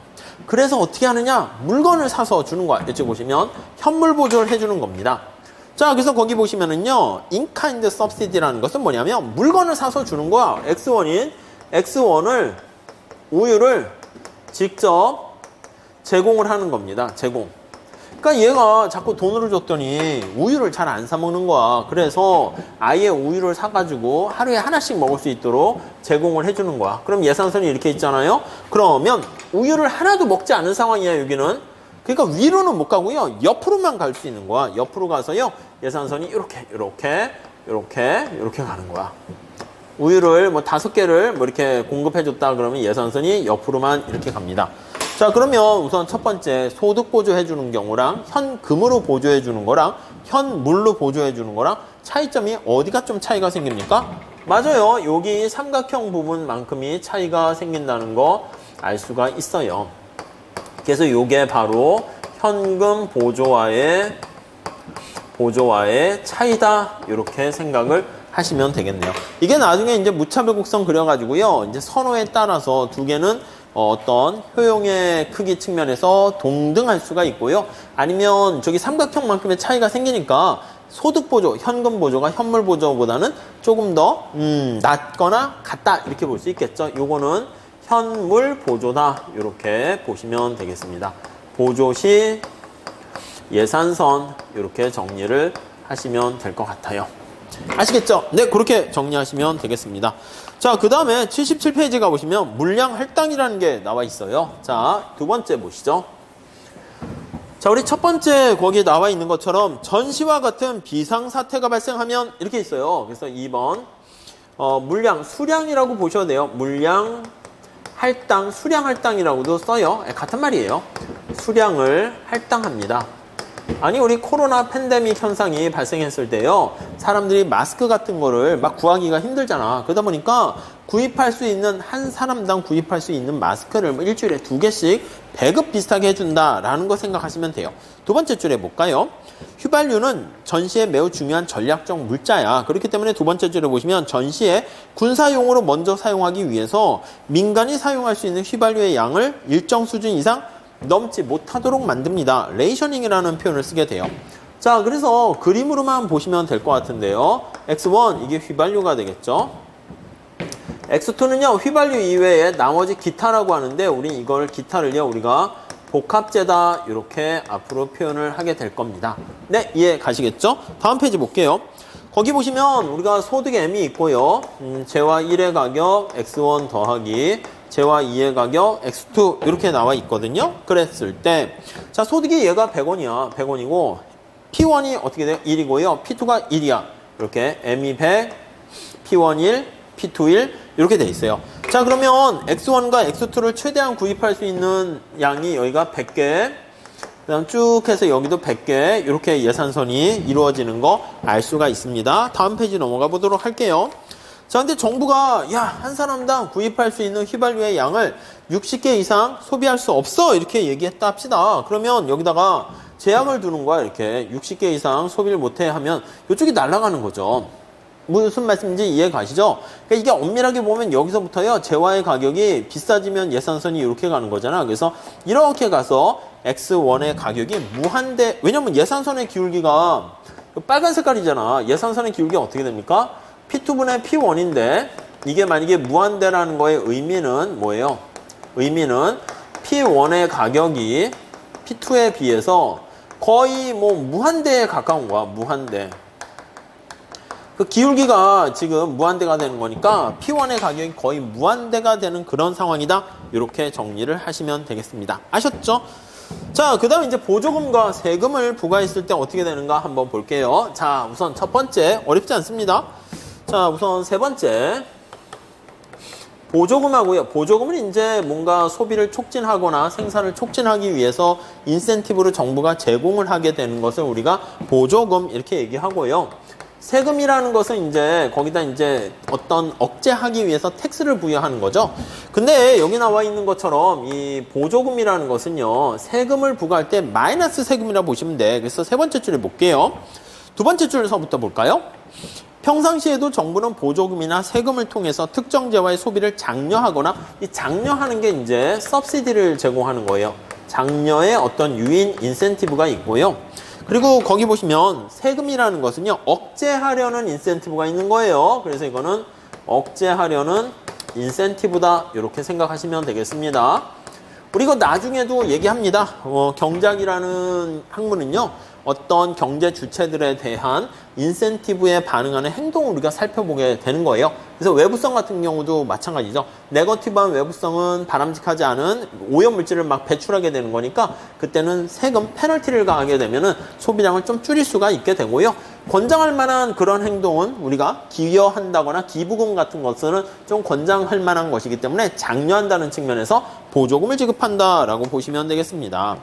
그래서 어떻게 하느냐? 물건을 사서 주는 거야. 이쪽 보시면 현물 보조를 해주는 겁니다. 자, 그래서 거기 보시면은요, in-kind subsidy라는 것은 뭐냐면 물건을 사서 주는 거야. X1을 우유를 직접 제공을 하는 겁니다. 제공. 그러니까 얘가 자꾸 돈을 줬더니 우유를 잘 안 사 먹는 거야. 그래서 아예 우유를 사가지고 하루에 하나씩 먹을 수 있도록 제공을 해주는 거야. 그럼 예산선이 이렇게 있잖아요. 그러면 우유를 하나도 먹지 않은 상황이야, 여기는. 그러니까 위로는 못 가고요, 옆으로만 갈 수 있는 거야. 옆으로 가서요, 예산선이 이렇게 가는 거야. 우유를 뭐 5개를 뭐 이렇게 공급해줬다 그러면 예산선이 옆으로만 이렇게 갑니다. 자, 그러면 우선 첫 번째 소득 보조해주는 경우랑 현금으로 보조해주는 거랑 현물로 보조해주는 거랑 차이점이 어디가 좀 차이가 생깁니까? 맞아요. 여기 삼각형 부분만큼이 차이가 생긴다는 거 알 수가 있어요. 그래서 이게 바로 현금 보조와의 차이다. 이렇게 생각을 하시면 되겠네요. 이게 나중에 이제 무차별 곡선 그려가지고요, 이제 선호에 따라서 두 개는 어떤 효용의 크기 측면에서 동등할 수가 있고요. 아니면 저기 삼각형만큼의 차이가 생기니까 소득 보조, 현금 보조가 현물 보조보다는 조금 더 낮거나 같다 이렇게 볼 수 있겠죠. 요거는 현물 보조다 이렇게 보시면 되겠습니다. 보조 시 예산선 이렇게 정리를 하시면 될 것 같아요. 아시겠죠? 네, 그렇게 정리하시면 되겠습니다. 자, 그 다음에 77페이지 가보시면 물량 할당이라는 게 나와 있어요. 자, 두 번째 보시죠. 자, 우리 첫 번째 거기에 나와 있는 것처럼 전시와 같은 비상사태가 발생하면 이렇게 있어요. 그래서 2번 물량, 수량이라고 보셔도 돼요. 물량 할당, 수량 할당이라고도 써요. 같은 말이에요. 수량을 할당합니다. 아니, 우리 코로나 팬데믹 현상이 발생했을 때요, 사람들이 마스크 같은 거를 막 구하기가 힘들잖아. 그러다 보니까 구입할 수 있는, 한 사람당 구입할 수 있는 마스크를 뭐 일주일에 2개씩 배급 비슷하게 해준다라는 거 생각하시면 돼요. 두 번째 줄에 볼까요? 휘발유는 전시에 매우 중요한 전략적 물자야. 그렇기 때문에 두 번째 줄에 보시면 전시에 군사용으로 먼저 사용하기 위해서 민간이 사용할 수 있는 휘발유의 양을 일정 수준 이상 넘지 못하도록 만듭니다. 레이셔닝이라는 표현을 쓰게 돼요. 자, 그래서 그림으로만 보시면 될 것 같은데요. X1, 이게 휘발유가 되겠죠. X2는요, 휘발유 이외에 나머지 기타라고 하는데, 우리 이걸 기타를요, 우리가 복합재다, 이렇게 앞으로 표현을 하게 될 겁니다. 네, 이해 가시겠죠? 다음 페이지 볼게요. 거기 보시면 우리가 소득 M이 있고요. 재화 1의 가격 X1 더하기 재화 2의 가격 X2 이렇게 나와 있거든요. 그랬을 때, 자, 소득이 얘가 100원이야. 100원이고 P1이 어떻게 돼요? 1이고요. P2가 1이야. 이렇게 M이 100, P1 1, P2 1 이렇게 돼 있어요. 자, 그러면 X1과 X2를 최대한 구입할 수 있는 양이 여기가 100개, 그다음 쭉 해서 여기도 100개, 이렇게 예산선이 이루어지는 거 알 수가 있습니다. 다음 페이지 넘어가 보도록 할게요. 자, 근데 정부가 한 사람당 구입할 수 있는 휘발유의 양을 60개 이상 소비할 수 없어, 이렇게 얘기했다 합시다. 그러면 여기다가 제약을 두는 거야. 이렇게 60개 이상 소비를 못해 하면 이쪽이 날아가는 거죠. 무슨 말씀인지 이해 가시죠? 그러니까 이게 엄밀하게 보면 여기서부터요, 재화의 가격이 비싸지면 예산선이 이렇게 가는 거잖아. 그래서 이렇게 가서 X1의 가격이 무한대, 왜냐면 예산선의 기울기가 빨간 색깔이잖아. 예산선의 기울기가 어떻게 됩니까? P2분의 P1인데 이게 만약에 무한대라는 거의 의미는 뭐예요? 의미는 P1의 가격이 P2에 비해서 거의 뭐 무한대에 가까운 거야. 무한대. 그 기울기가 지금 무한대가 되는 거니까 P1의 가격이 거의 무한대가 되는 그런 상황이다. 이렇게 정리를 하시면 되겠습니다. 아셨죠? 자, 그 다음에 이제 보조금과 세금을 부과했을 때 어떻게 되는가 한번 볼게요. 자, 우선 첫 번째, 어렵지 않습니다. 자, 우선 세 번째, 보조금하고요. 보조금은 이제 뭔가 소비를 촉진하거나 생산을 촉진하기 위해서 인센티브를 정부가 제공을 하게 되는 것을 우리가 보조금 이렇게 얘기하고요. 세금이라는 것은 이제 거기다 이제 어떤 억제하기 위해서 텍스를 부여하는 거죠. 근데 여기 나와 있는 것처럼 이 보조금이라는 것은요, 세금을 부과할 때 마이너스 세금이라고 보시면 돼. 그래서 세 번째 줄에 볼게요. 두 번째 줄에서부터 볼까요? 평상시에도 정부는 보조금이나 세금을 통해서 특정 재화의 소비를 장려하거나, 이 장려하는 게 이제 서브시디를 제공하는 거예요. 장려의 어떤 유인 인센티브가 있고요. 그리고 거기 보시면 세금이라는 것은요, 억제하려는 인센티브가 있는 거예요. 그래서 이거는 억제하려는 인센티브다, 이렇게 생각하시면 되겠습니다. 우리 이거 나중에도 얘기합니다. 경작이라는 학문은요, 어떤 경제 주체들에 대한 인센티브에 반응하는 행동을 우리가 살펴보게 되는 거예요. 그래서 외부성 같은 경우도 마찬가지죠. 네거티브한 외부성은 바람직하지 않은 오염물질을 막 배출하게 되는 거니까 그때는 세금, 페널티를 가하게 되면은 소비량을 좀 줄일 수가 있게 되고요. 권장할 만한 그런 행동은 우리가 기여한다거나 기부금 같은 것은 좀 권장할 만한 것이기 때문에 장려한다는 측면에서 보조금을 지급한다라고 보시면 되겠습니다.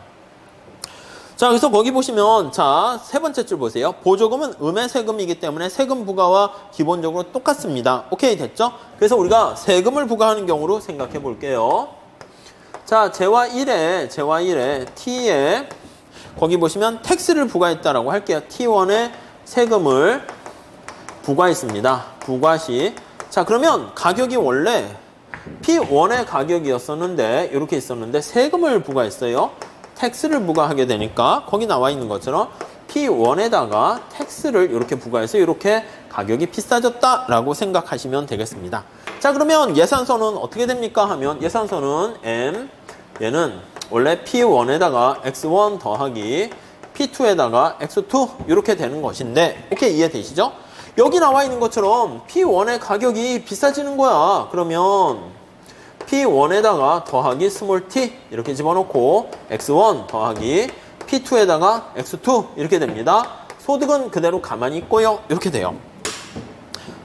자, 그래서 거기 보시면, 자, 세 번째 줄 보세요. 보조금은 음의 세금이기 때문에 세금 부과와 기본적으로 똑같습니다. 오케이, 됐죠? 그래서 우리가 세금을 부과하는 경우로 생각해 볼게요. 자, 재화 1에 T에 거기 보시면 텍스를 부과했다라고 할게요. T1에 세금을 부과했습니다. 부과 시. 자, 그러면 가격이 원래 P1의 가격이었었는데, 이렇게 있었는데 세금을 부과했어요. 텍스를 부과하게 되니까 거기 나와 있는 것처럼 P1에다가 텍스를 이렇게 부과해서 이렇게 가격이 비싸졌다라고 생각하시면 되겠습니다. 자, 그러면 예산선은 어떻게 됩니까 하면 예산선은 M, 얘는 원래 P1에다가 X1 더하기 P2에다가 X2 이렇게 되는 것인데, 오케이, 이해되시죠? 여기 나와 있는 것처럼 P1의 가격이 비싸지는 거야. 그러면 P1에다가 더하기 스몰 t 이렇게 집어넣고 x1 더하기 P2에다가 x2 이렇게 됩니다. 소득은 그대로 가만히 있고요. 이렇게 돼요.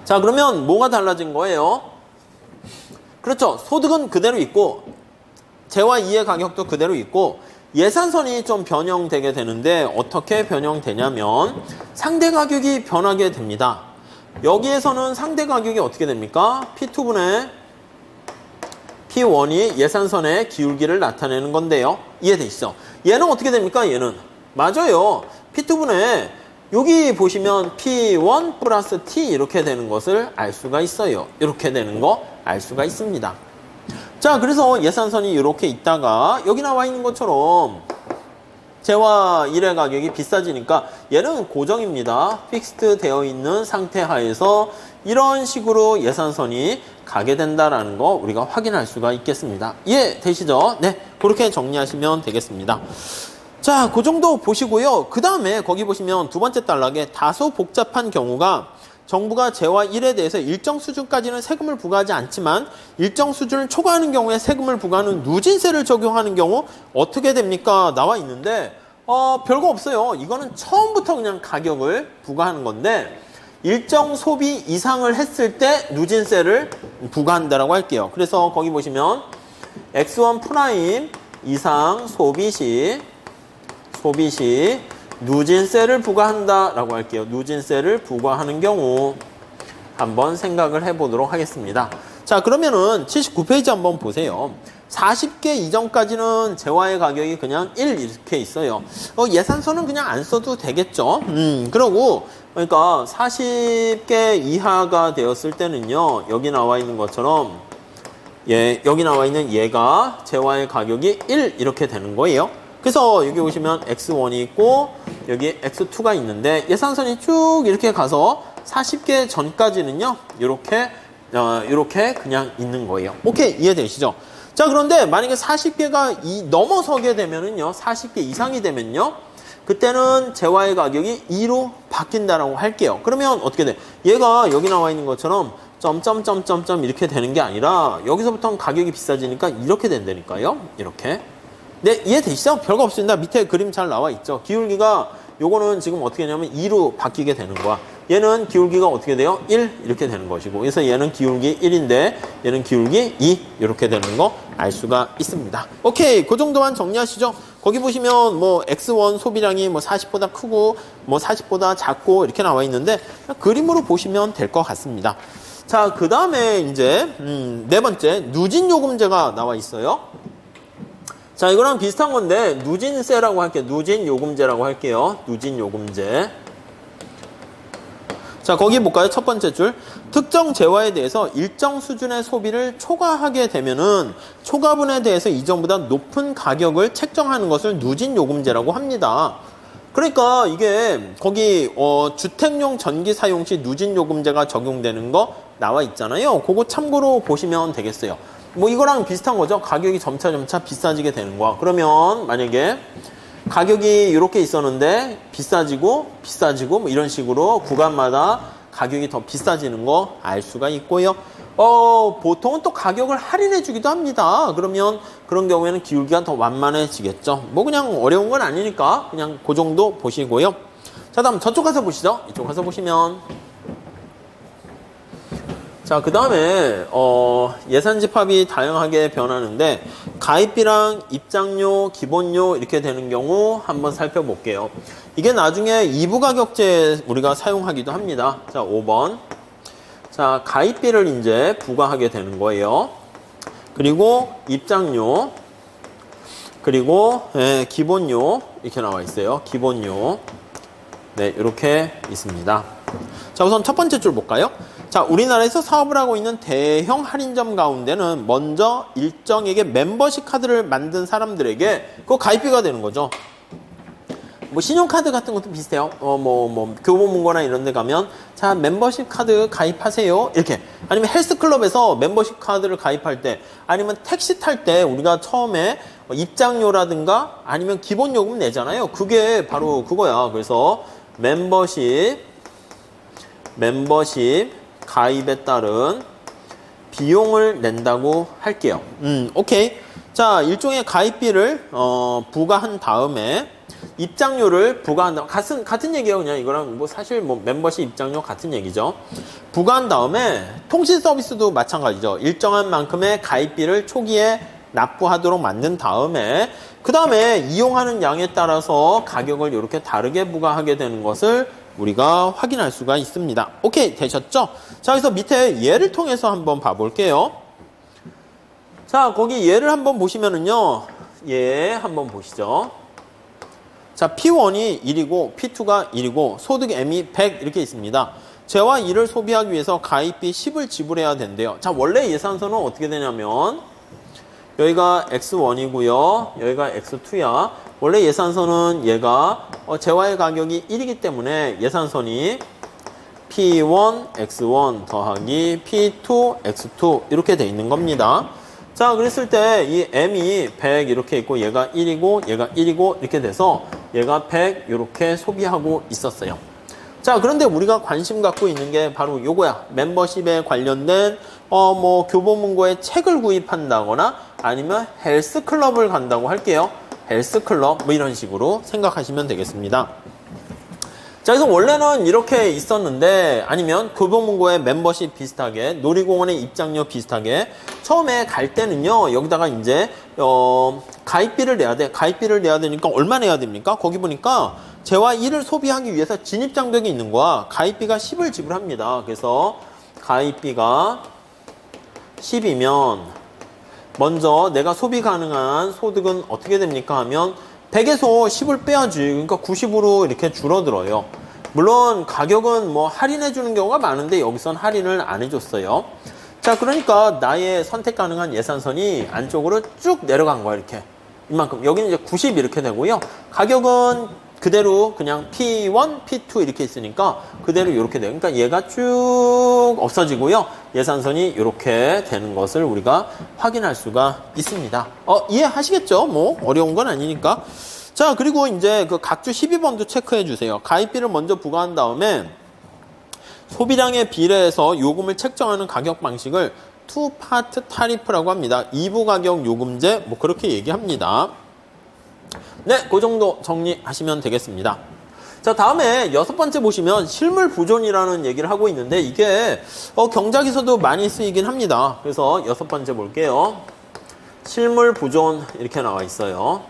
자, 그러면 뭐가 달라진 거예요? 그렇죠. 소득은 그대로 있고 재와 이의 가격도 그대로 있고 예산선이 좀 변형되게 되는데 어떻게 변형되냐면 상대 가격이 변하게 됩니다. 여기에서는 상대 가격이 어떻게 됩니까? P2분의 P1이 예산선의 기울기를 나타내는 건데요. 이해되시죠? 얘는 어떻게 됩니까? 얘는 맞아요. P2분의 여기 보시면 P1 플러스 T 이렇게 되는 것을 알 수가 있어요. 이렇게 되는 거 알 수가 있습니다. 자, 그래서 예산선이 이렇게 있다가 여기 나와 있는 것처럼 재와 일의 가격이 비싸지니까 얘는 고정입니다. 픽스드 되어 있는 상태 하에서 이런 식으로 예산선이 가게 된다라는 거 우리가 확인할 수가 있겠습니다. 이해되시죠? 네, 그렇게 정리하시면 되겠습니다. 자, 그 정도 보시고요. 그 다음에 거기 보시면 두 번째 단락에 다소 복잡한 경우가 정부가 재와 일에 대해서 일정 수준까지는 세금을 부과하지 않지만 일정 수준을 초과하는 경우에 세금을 부과하는 누진세를 적용하는 경우 어떻게 됩니까? 나와 있는데 별거 없어요. 이거는 처음부터 그냥 가격을 부과하는 건데 일정 소비 이상을 했을 때 누진세를 부과한다라고 할게요. 그래서 거기 보시면 x1 프라임 이상 소비 시 누진세를 부과한다라고 할게요. 누진세를 부과하는 경우 한번 생각을 해보도록 하겠습니다. 자, 그러면은 79페이지 한번 보세요. 40개 이전까지는 재화의 가격이 그냥 1 이렇게 있어요. 예산서는 그냥 안 써도 되겠죠. 그러니까 40개 이하가 되었을 때는요. 여기 나와 있는 것처럼 여기 나와 있는 얘가 재화의 가격이 1 이렇게 되는 거예요. 그래서 여기 보시면 x1이 있고 여기 x2가 있는데 예산선이 쭉 이렇게 가서 40개 전까지는요. 이렇게 그냥 있는 거예요. 오케이, 이해되시죠? 자, 그런데 만약에 40개가 넘어서게 되면은요. 40개 이상이 되면요. 그때는 재화의 가격이 2로 바뀐다라고 할게요. 그러면 어떻게 돼? 얘가 여기 나와 있는 것처럼 점점점점점 이렇게 되는 게 아니라 여기서부터는 가격이 비싸지니까 이렇게 된다니까요. 이렇게. 네, 이해되시죠? 별거 없습니다. 밑에 그림 잘 나와 있죠? 기울기가 요거는 지금 어떻게 되냐면 2로 바뀌게 되는 거야. 얘는 기울기가 어떻게 돼요? 1 이렇게 되는 것이고 그래서 얘는 기울기 1인데 얘는 기울기 2 이렇게 되는 거 알 수가 있습니다. 오케이, 그 정도만 정리하시죠. 거기 보시면 뭐 x1 소비량이 뭐 40보다 크고 뭐 40보다 작고 이렇게 나와 있는데 그림으로 보시면 될 것 같습니다. 자, 그 다음에 이제 네 번째 누진요금제가 나와 있어요. 자, 이거랑 비슷한 건데 누진세라고 할게요. 누진요금제라고 할게요. 누진요금제. 자, 거기 볼까요? 첫 번째 줄. 특정 재화에 대해서 일정 수준의 소비를 초과하게 되면은 초과분에 대해서 이전보다 높은 가격을 책정하는 것을 누진요금제라고 합니다. 그러니까 이게 거기 주택용 전기 사용 시 누진요금제가 적용되는 거 나와 있잖아요. 그거 참고로 보시면 되겠어요. 뭐 이거랑 비슷한 거죠. 가격이 점차 비싸지게 되는 거야. 그러면 만약에 가격이 이렇게 있었는데 비싸지고 뭐 이런 식으로 구간마다 가격이 더 비싸지는 거 알 수가 있고요. 보통은 또 가격을 할인해 주기도 합니다. 그러면 그런 경우에는 기울기가 더 완만해지겠죠. 뭐 그냥 어려운 건 아니니까 그냥 그 정도 보시고요. 자, 다음 저쪽 가서 보시죠. 이쪽 가서 보시면 자, 그 다음에 예산 집합이 다양하게 변하는데 가입비랑 입장료, 기본료 이렇게 되는 경우 한번 살펴볼게요. 이게 나중에 이부가격제 우리가 사용하기도 합니다. 자, 5번. 자, 가입비를 이제 부과하게 되는 거예요. 그리고 입장료, 그리고 기본료 이렇게 나와 있어요. 기본료. 네, 이렇게 있습니다. 자, 우선 첫 번째 줄 볼까요? 자, 우리나라에서 사업을 하고 있는 대형 할인점 가운데는 먼저 일정에게 멤버십 카드를 만든 사람들에게 그거 가입비가 되는 거죠. 뭐 신용카드 같은 것도 비슷해요. 교보문고나 이런 데 가면 자, 멤버십 카드 가입하세요. 이렇게. 아니면 헬스클럽에서 멤버십 카드를 가입할 때 아니면 택시 탈 때 우리가 처음에 입장료라든가 아니면 기본요금 내잖아요. 그게 바로 그거야. 그래서 멤버십 멤버십 가입에 따른 비용을 낸다고 할게요. 오케이. 자, 일종의 가입비를 부과한 다음에 입장료를 부과한다. 같은 얘기예요. 그냥 이거랑 뭐 사실 뭐 멤버십 입장료 같은 얘기죠. 부과한 다음에 통신 서비스도 마찬가지죠. 일정한 만큼의 가입비를 초기에 납부하도록 만든 다음에 그 다음에 이용하는 양에 따라서 가격을 이렇게 다르게 부과하게 되는 것을 우리가 확인할 수가 있습니다. 오케이, 되셨죠? 자, 그래서 밑에 예를 통해서 한번 봐볼게요. 자, 거기 예를 한번 보시면은요. 예, 한번 보시죠. 자, P1이 1이고 P2가 1이고 소득 M이 100 이렇게 있습니다. 재와 1을 소비하기 위해서 가입비 10을 지불해야 된대요. 자, 원래 예산서는 어떻게 되냐면 여기가 X1이고요. 여기가 X2야. 원래 예산서는 얘가 재화의 가격이 1이기 때문에 예산선이 P1, X1 더하기 P2, X2 이렇게 돼 있는 겁니다. 자, 그랬을 때 이 M이 100 이렇게 있고 얘가 1이고 얘가 1이고 이렇게 돼서 얘가 100 이렇게 소비하고 있었어요. 자, 그런데 우리가 관심 갖고 있는 게 바로 요거야. 멤버십에 관련된 뭐 교보문고에 책을 구입한다거나 아니면 헬스클럽을 간다고 할게요. 헬스클럽 뭐 이런 식으로 생각하시면 되겠습니다. 자, 그래서 원래는 이렇게 있었는데 아니면 교보문고의 멤버십 비슷하게 놀이공원의 입장료 비슷하게 처음에 갈 때는요 여기다가 이제 가입비를 내야 돼. 가입비를 내야 되니까 얼마 내야 됩니까? 거기 보니까 재화 1을 소비하기 위해서 진입장벽이 있는 거야. 가입비가 10을 지불합니다. 그래서 가입비가 10이면 먼저 내가 소비 가능한 소득은 어떻게 됩니까 하면 100에서 10을 빼야지. 그러니까 90으로 이렇게 줄어들어요. 물론 가격은 뭐 할인해 주는 경우가 많은데 여기선 할인을 안 해줬어요. 자, 그러니까 나의 선택 가능한 예산선이 안쪽으로 쭉 내려간 거야. 이렇게 이만큼. 여기는 이제 90 이렇게 되고요. 가격은 그대로 그냥 P1, P2 이렇게 있으니까 그대로 이렇게 돼요. 그러니까 얘가 쭉 없어지고요. 예산선이 이렇게 되는 것을 우리가 확인할 수가 있습니다. 이해하시겠죠? 뭐 어려운 건 아니니까. 자, 그리고 이제 그 각주 12번도 체크해 주세요. 가입비를 먼저 부과한 다음에 소비량에 비례해서 요금을 책정하는 가격 방식을 투 파트 타리프라고 합니다. 2부 가격 요금제 뭐 그렇게 얘기합니다. 네, 그 정도 정리하시면 되겠습니다. 자, 다음에 6번째 보시면 실물 보존이라는 얘기를 하고 있는데 이게 경작에서도 많이 쓰이긴 합니다. 그래서 6번째 볼게요. 실물 보존 이렇게 나와 있어요.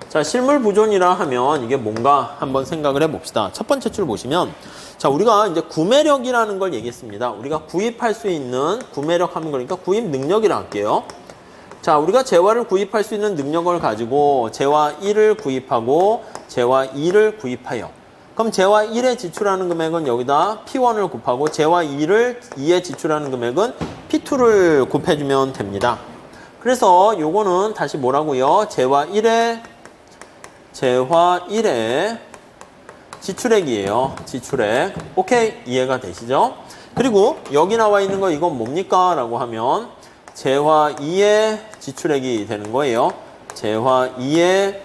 자, 실물 보존이라 하면 이게 뭔가 한번 생각을 해봅시다. 첫 번째 줄 보시면 자, 우리가 이제 구매력이라는 걸 얘기했습니다. 우리가 구입할 수 있는 구매력 하는 거니까 구입 능력이라 할게요. 자, 우리가 재화를 구입할 수 있는 능력을 가지고 재화 1을 구입하고 재화 2를 구입하여 그럼 재화 1에 지출하는 금액은 여기다 P1을 곱하고 재화 2에 지출하는 금액은 P2를 곱해주면 됩니다. 그래서 요거는 다시 뭐라고요? 재화 1에 지출액이에요. 지출액. 오케이, 이해가 되시죠? 그리고 여기 나와 있는 거 이건 뭡니까? 라고 하면 재화 2의 지출액이 되는 거예요. 재화 2의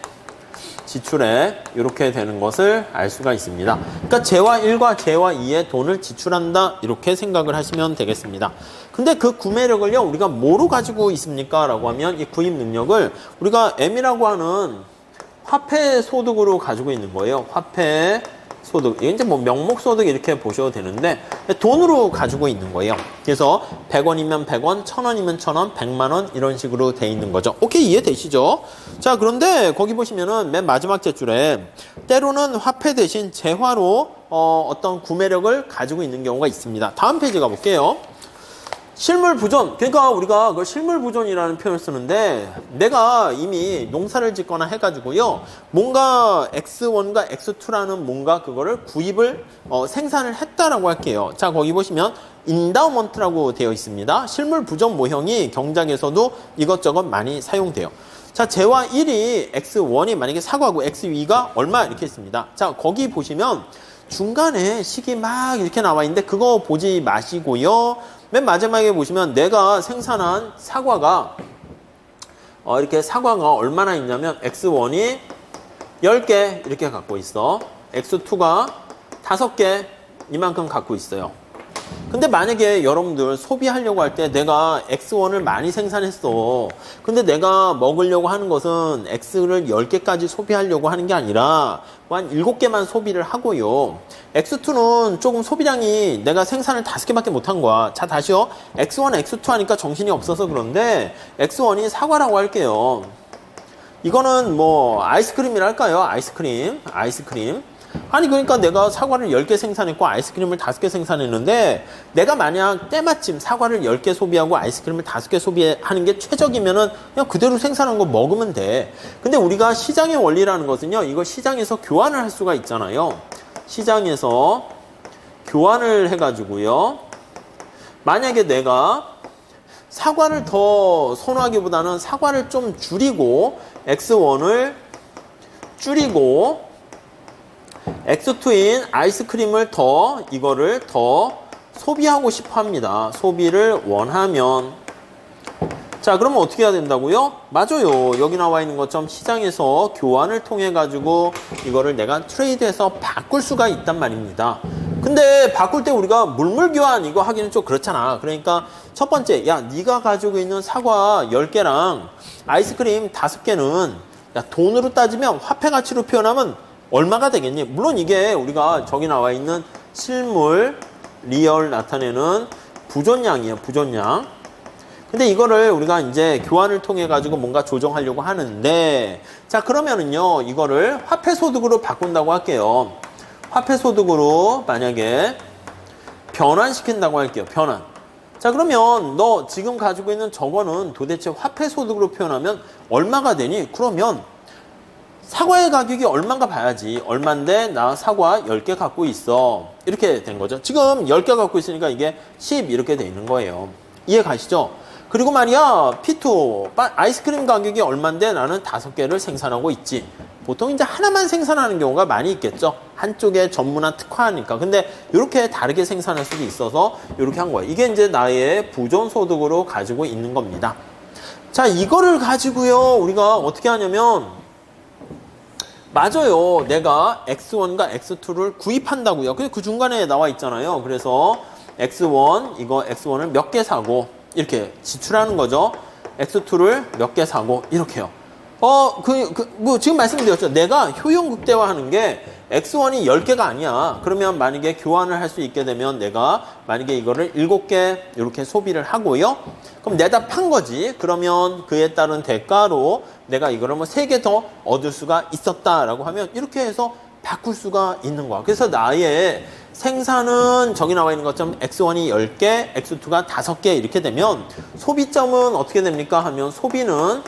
지출액 이렇게 되는 것을 알 수가 있습니다. 그러니까 재화 1과 재화 2의 돈을 지출한다 이렇게 생각을 하시면 되겠습니다. 근데 그 구매력을요 우리가 뭐로 가지고 있습니까? 라고 하면 이 구입 능력을 우리가 M이라고 하는 화폐 소득으로 가지고 있는 거예요. 화폐 소득. 이게 이제 뭐 명목 소득 이렇게 보셔도 되는데 돈으로 가지고 있는 거예요. 그래서 100원이면 100원, 1000원이면 1000원, 100만원 이런 식으로 돼 있는 거죠. 오케이, 이해되시죠? 자, 그런데 거기 보시면은 맨 마지막 제줄에 때로는 화폐 대신 재화로 어떤 구매력을 가지고 있는 경우가 있습니다. 다음 페이지 가볼게요. 실물 보존. 그러니까 우리가 그 실물 보존이라는 표현을 쓰는데 내가 이미 농사를 짓거나 해가지고요 뭔가 X1과 X2라는 뭔가 그거를 구입을 생산을 했다라고 할게요. 자, 거기 보시면 인다우먼트라고 되어 있습니다. 실물 보존 모형이 경작에서도 이것저것 많이 사용돼요. 자, 재화 1이 X1이 만약에 사과고 X2가 얼마 이렇게 있습니다. 자, 거기 보시면 중간에 식이 막 이렇게 나와 있는데 그거 보지 마시고요. 맨 마지막에 보시면 내가 생산한 사과가 이렇게 사과가 얼마나 있냐면 X1이 10개 이렇게 갖고 있어. X2가 5개 이만큼 갖고 있어요. 근데 만약에 여러분들 소비하려고 할 때 내가 X1을 많이 생산했어. 근데 내가 먹으려고 하는 것은 X를 10개까지 소비하려고 하는 게 아니라 한 7개만 소비를 하고요. X2는 조금 소비량이 내가 생산을 5개밖에 못한 거야. 자, 다시요. X1, X2 하니까 정신이 없어서 그런데 X1이 사과라고 할게요. 이거는 뭐 아이스크림이랄까요? 아이스크림. 아니 그러니까 내가 사과를 10개 생산했고 아이스크림을 5개 생산했는데 내가 만약 때마침 사과를 10개 소비하고 아이스크림을 5개 소비하는 게 최적이면은 그냥 그대로 생산한 거 먹으면 돼. 근데 우리가 시장의 원리라는 것은요, 이거 시장에서 교환을 할 수가 있잖아요. 시장에서 교환을 해가지고요, 만약에 내가 사과를 더 선호하기보다는 사과를 좀 줄이고 X1을 줄이고 X2인 아이스크림을 이거를 더 소비하고 싶어 합니다. 소비를 원하면. 자, 그러면 어떻게 해야 된다고요? 맞아요. 여기 나와 있는 것처럼 시장에서 교환을 통해 가지고 이거를 내가 트레이드해서 바꿀 수가 있단 말입니다. 근데 바꿀 때 우리가 물물 교환 이거 하기는 좀 그렇잖아. 그러니까 첫 번째, 야, 네가 가지고 있는 사과 10개랑 아이스크림 5개는 야, 돈으로 따지면 화폐 가치로 표현하면 얼마가 되겠니? 물론 이게 우리가 저기 나와 있는 실물, 리얼 나타내는 부존량이에요. 부존량. 근데 이거를 우리가 이제 교환을 통해 가지고 뭔가 조정하려고 하는데, 자, 그러면은요, 이거를 화폐 소득으로 바꾼다고 할게요. 화폐 소득으로 만약에 변환시킨다고 할게요. 변환. 자, 그러면 너 지금 가지고 있는 저거는 도대체 화폐 소득으로 표현하면 얼마가 되니? 그러면 사과의 가격이 얼마인가 봐야지. 얼만데 나 사과 10개 갖고 있어. 이렇게 된 거죠. 지금 10개 갖고 있으니까 이게 10 이렇게 돼 있는 거예요. 이해 가시죠? 그리고 말이야, P2 아이스크림 가격이 얼만데 나는 5개를 생산하고 있지. 보통 이제 하나만 생산하는 경우가 많이 있겠죠. 한쪽에 전문화 특화하니까. 근데 이렇게 다르게 생산할 수도 있어서 이렇게 한 거예요. 이게 이제 나의 부존 소득으로 가지고 있는 겁니다. 자, 이거를 가지고요, 우리가 어떻게 하냐면, 맞아요. 내가 X1과 X2를 구입한다고요. 근데 그 중간에 나와 있잖아요. 그래서 X1, 이거 X1을 몇 개 사고, 이렇게 지출하는 거죠. X2를 몇 개 사고, 이렇게요. 뭐, 지금 말씀드렸죠. 내가 효용 극대화하는 게 X1이 10개가 아니야. 그러면 만약에 교환을 할 수 있게 되면 내가 만약에 이거를 7개 이렇게 소비를 하고요. 그럼 내다 판 거지. 그러면 그에 따른 대가로 내가 이거를 뭐 3개 더 얻을 수가 있었다라고 하면 이렇게 해서 바꿀 수가 있는 거야. 그래서 나의 생산은 저기 나와 있는 것처럼 X1이 10개, X2가 5개 이렇게 되면 소비점은 어떻게 됩니까? 하면 소비는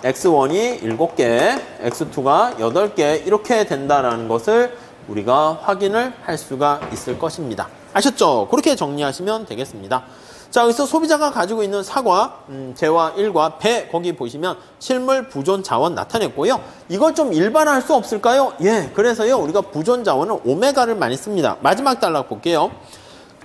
X1이 7개, X2가 8개 이렇게 된다는 것을 우리가 확인을 할 수가 있을 것입니다. 아셨죠? 그렇게 정리하시면 되겠습니다. 자, 여기서 소비자가 가지고 있는 사과, 재화 1과 배 거기 보시면 실물 부존 자원 나타냈고요. 이걸 좀 일반화할 수 없을까요? 예, 그래서요 우리가 부존 자원은 오메가를 많이 씁니다. 마지막 단락 볼게요.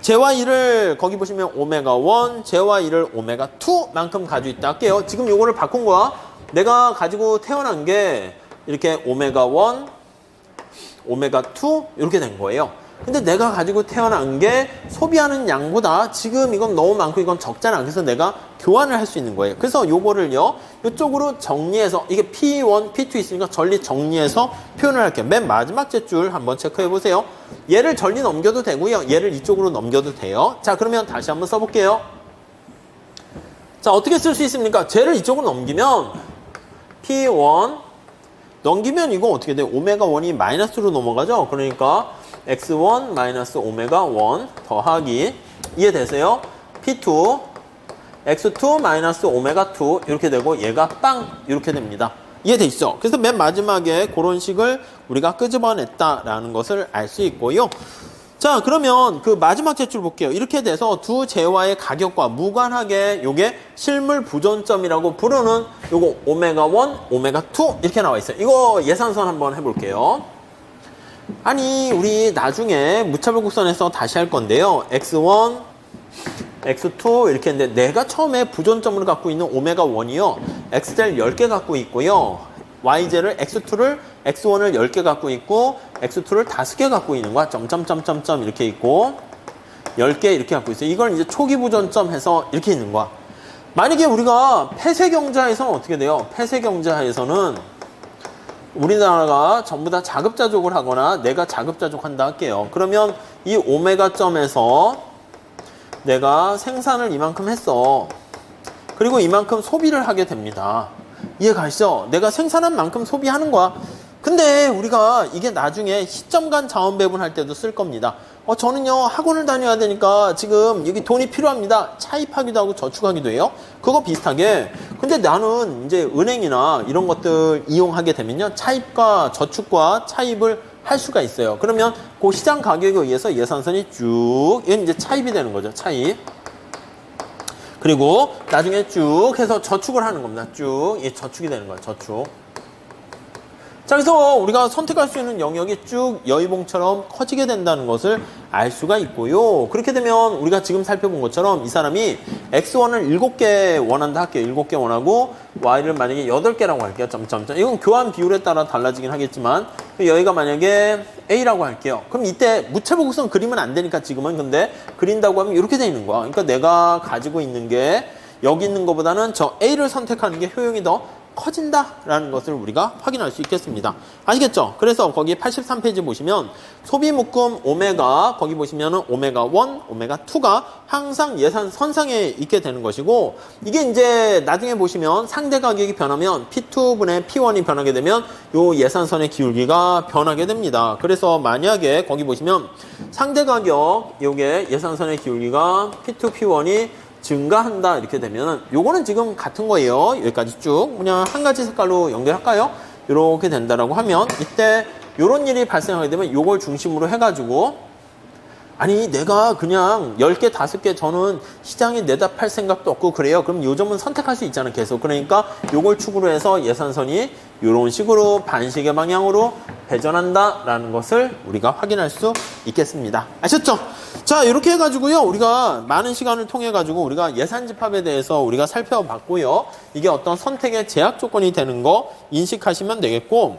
재화 1을 거기 보시면 오메가 1, 재화 1을 오메가 2만큼 가지고 있다 할게요. 지금 요거를 바꾼 거야. 내가 가지고 태어난 게 이렇게 오메가 1, 오메가 2 이렇게 된 거예요. 근데 내가 가지고 태어난 게 소비하는 양보다 지금 이건 너무 많고 이건 적잖아. 그래서 내가 교환을 할 수 있는 거예요. 그래서 요거를요 이쪽으로 정리해서 이게 P1, P2 있으니까 전리 정리해서 표현을 할게요. 맨 마지막 줄 한번 체크해 보세요. 얘를 전리 넘겨도 되고요. 얘를 이쪽으로 넘겨도 돼요. 자, 그러면 다시 한번 써볼게요. 자, 어떻게 쓸 수 있습니까? 쟤를 이쪽으로 넘기면 P1 넘기면 이거 어떻게 돼요? 오메가 1이 마이너스로 넘어가죠? 그러니까 X1 마이너스 오메가 1 더하기 이해되세요? P2 X2 마이너스 오메가 2 이렇게 되고 얘가 빵 이렇게 됩니다. 이해되시죠? 그래서 맨 마지막에 그런 식을 우리가 끄집어냈다라는 것을 알 수 있고요. 자, 그러면 그 마지막 제출 볼게요. 이렇게 돼서 두 재화의 가격과 무관하게 요게 실물 부존점이라고 부르는 요거 오메가 1, 오메가 2 이렇게 나와 있어요. 이거 예산선 한번 해볼게요. 아니, 우리 나중에 무차별 곡선에서 다시 할 건데요. X1, X2 이렇게 했는데 내가 처음에 부존점을 갖고 있는 오메가 1이요. X를 10개 갖고 있고요. YJ를 X2를 X1을 10개 갖고 있고 X2를 5개 갖고 있는 거야. 점점점점점 이렇게 있고 10개 이렇게 갖고 있어요. 이걸 이제 초기 부전점 해서 이렇게 있는 거야. 만약에 우리가 폐쇄경자에서는 어떻게 돼요? 폐쇄경자에서는 우리나라가 전부 다 자급자족을 하거나 내가 자급자족한다 할게요. 그러면 이 오메가점에서 내가 생산을 이만큼 했어. 그리고 이만큼 소비를 하게 됩니다. 이해 가시죠? 내가 생산한 만큼 소비하는 거야. 근데 우리가 이게 나중에 시점 간 자원 배분할 때도 쓸 겁니다. 저는요 학원을 다녀야 되니까 지금 여기 돈이 필요합니다. 차입하기도 하고 저축하기도 해요. 그거 비슷하게. 근데 나는 이제 은행이나 이런 것들 이용하게 되면요 차입과 저축과 차입을 할 수가 있어요. 그러면 그 시장 가격에 의해서 예산선이 쭉 이건 이제 차입이 되는 거죠. 차입. 그리고 나중에 쭉 해서 저축을 하는 겁니다. 쭉 저축이 되는 거예요. 저축. 자, 그래서 우리가 선택할 수 있는 영역이 쭉 여의봉처럼 커지게 된다는 것을 알 수가 있고요. 그렇게 되면 우리가 지금 살펴본 것처럼 이 사람이 X1을 7개 원한다 할게요. 7개 원하고 Y를 만약에 8개라고 할게요. 점점점. 이건 교환 비율에 따라 달라지긴 하겠지만 여기가 만약에 A라고 할게요. 그럼 이때 무채보국선 그리면 안 되니까 지금은 근데 그린다고 하면 이렇게 돼 있는 거야. 그러니까 내가 가지고 있는 게 여기 있는 것보다는 저 A를 선택하는 게 효용이 더 커진다라는 것을 우리가 확인할 수 있겠습니다. 아시겠죠? 그래서 거기 83페이지 보시면 소비 묶음 오메가 거기 보시면은 오메가 1, 오메가 2가 항상 예산 선상에 있게 되는 것이고 이게 이제 나중에 보시면 상대 가격이 변하면 P2분의 P1이 변하게 되면 요 예산선의 기울기가 변하게 됩니다. 그래서 만약에 거기 보시면 상대 가격 요게 예산선의 기울기가 P2, P1이 증가한다 이렇게 되면은 요거는 지금 같은 거예요. 여기까지 쭉 그냥 한 가지 색깔로 연결할까요? 이렇게 된다라고 하면 이때 요런 일이 발생하게 되면 요걸 중심으로 해가지고 아니 내가 그냥 10개 5개 저는 시장에 내다 팔 생각도 없고 그래요. 그럼 요 점은 선택할 수 있잖아 계속. 그러니까 요걸 축으로 해서 예산선이 요런 식으로 반시계 방향으로 회전한다라는 것을 우리가 확인할 수 있겠습니다. 아셨죠? 자, 이렇게 해가지고요. 우리가 많은 시간을 통해가지고 우리가 예산 집합에 대해서 우리가 살펴봤고요. 이게 어떤 선택의 제약 조건이 되는 거 인식하시면 되겠고,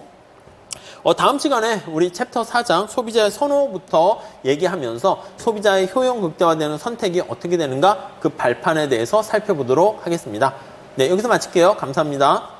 다음 시간에 우리 챕터 4장 소비자의 선호부터 얘기하면서 소비자의 효용 극대화되는 선택이 어떻게 되는가 그 발판에 대해서 살펴보도록 하겠습니다. 네, 여기서 마칠게요. 감사합니다.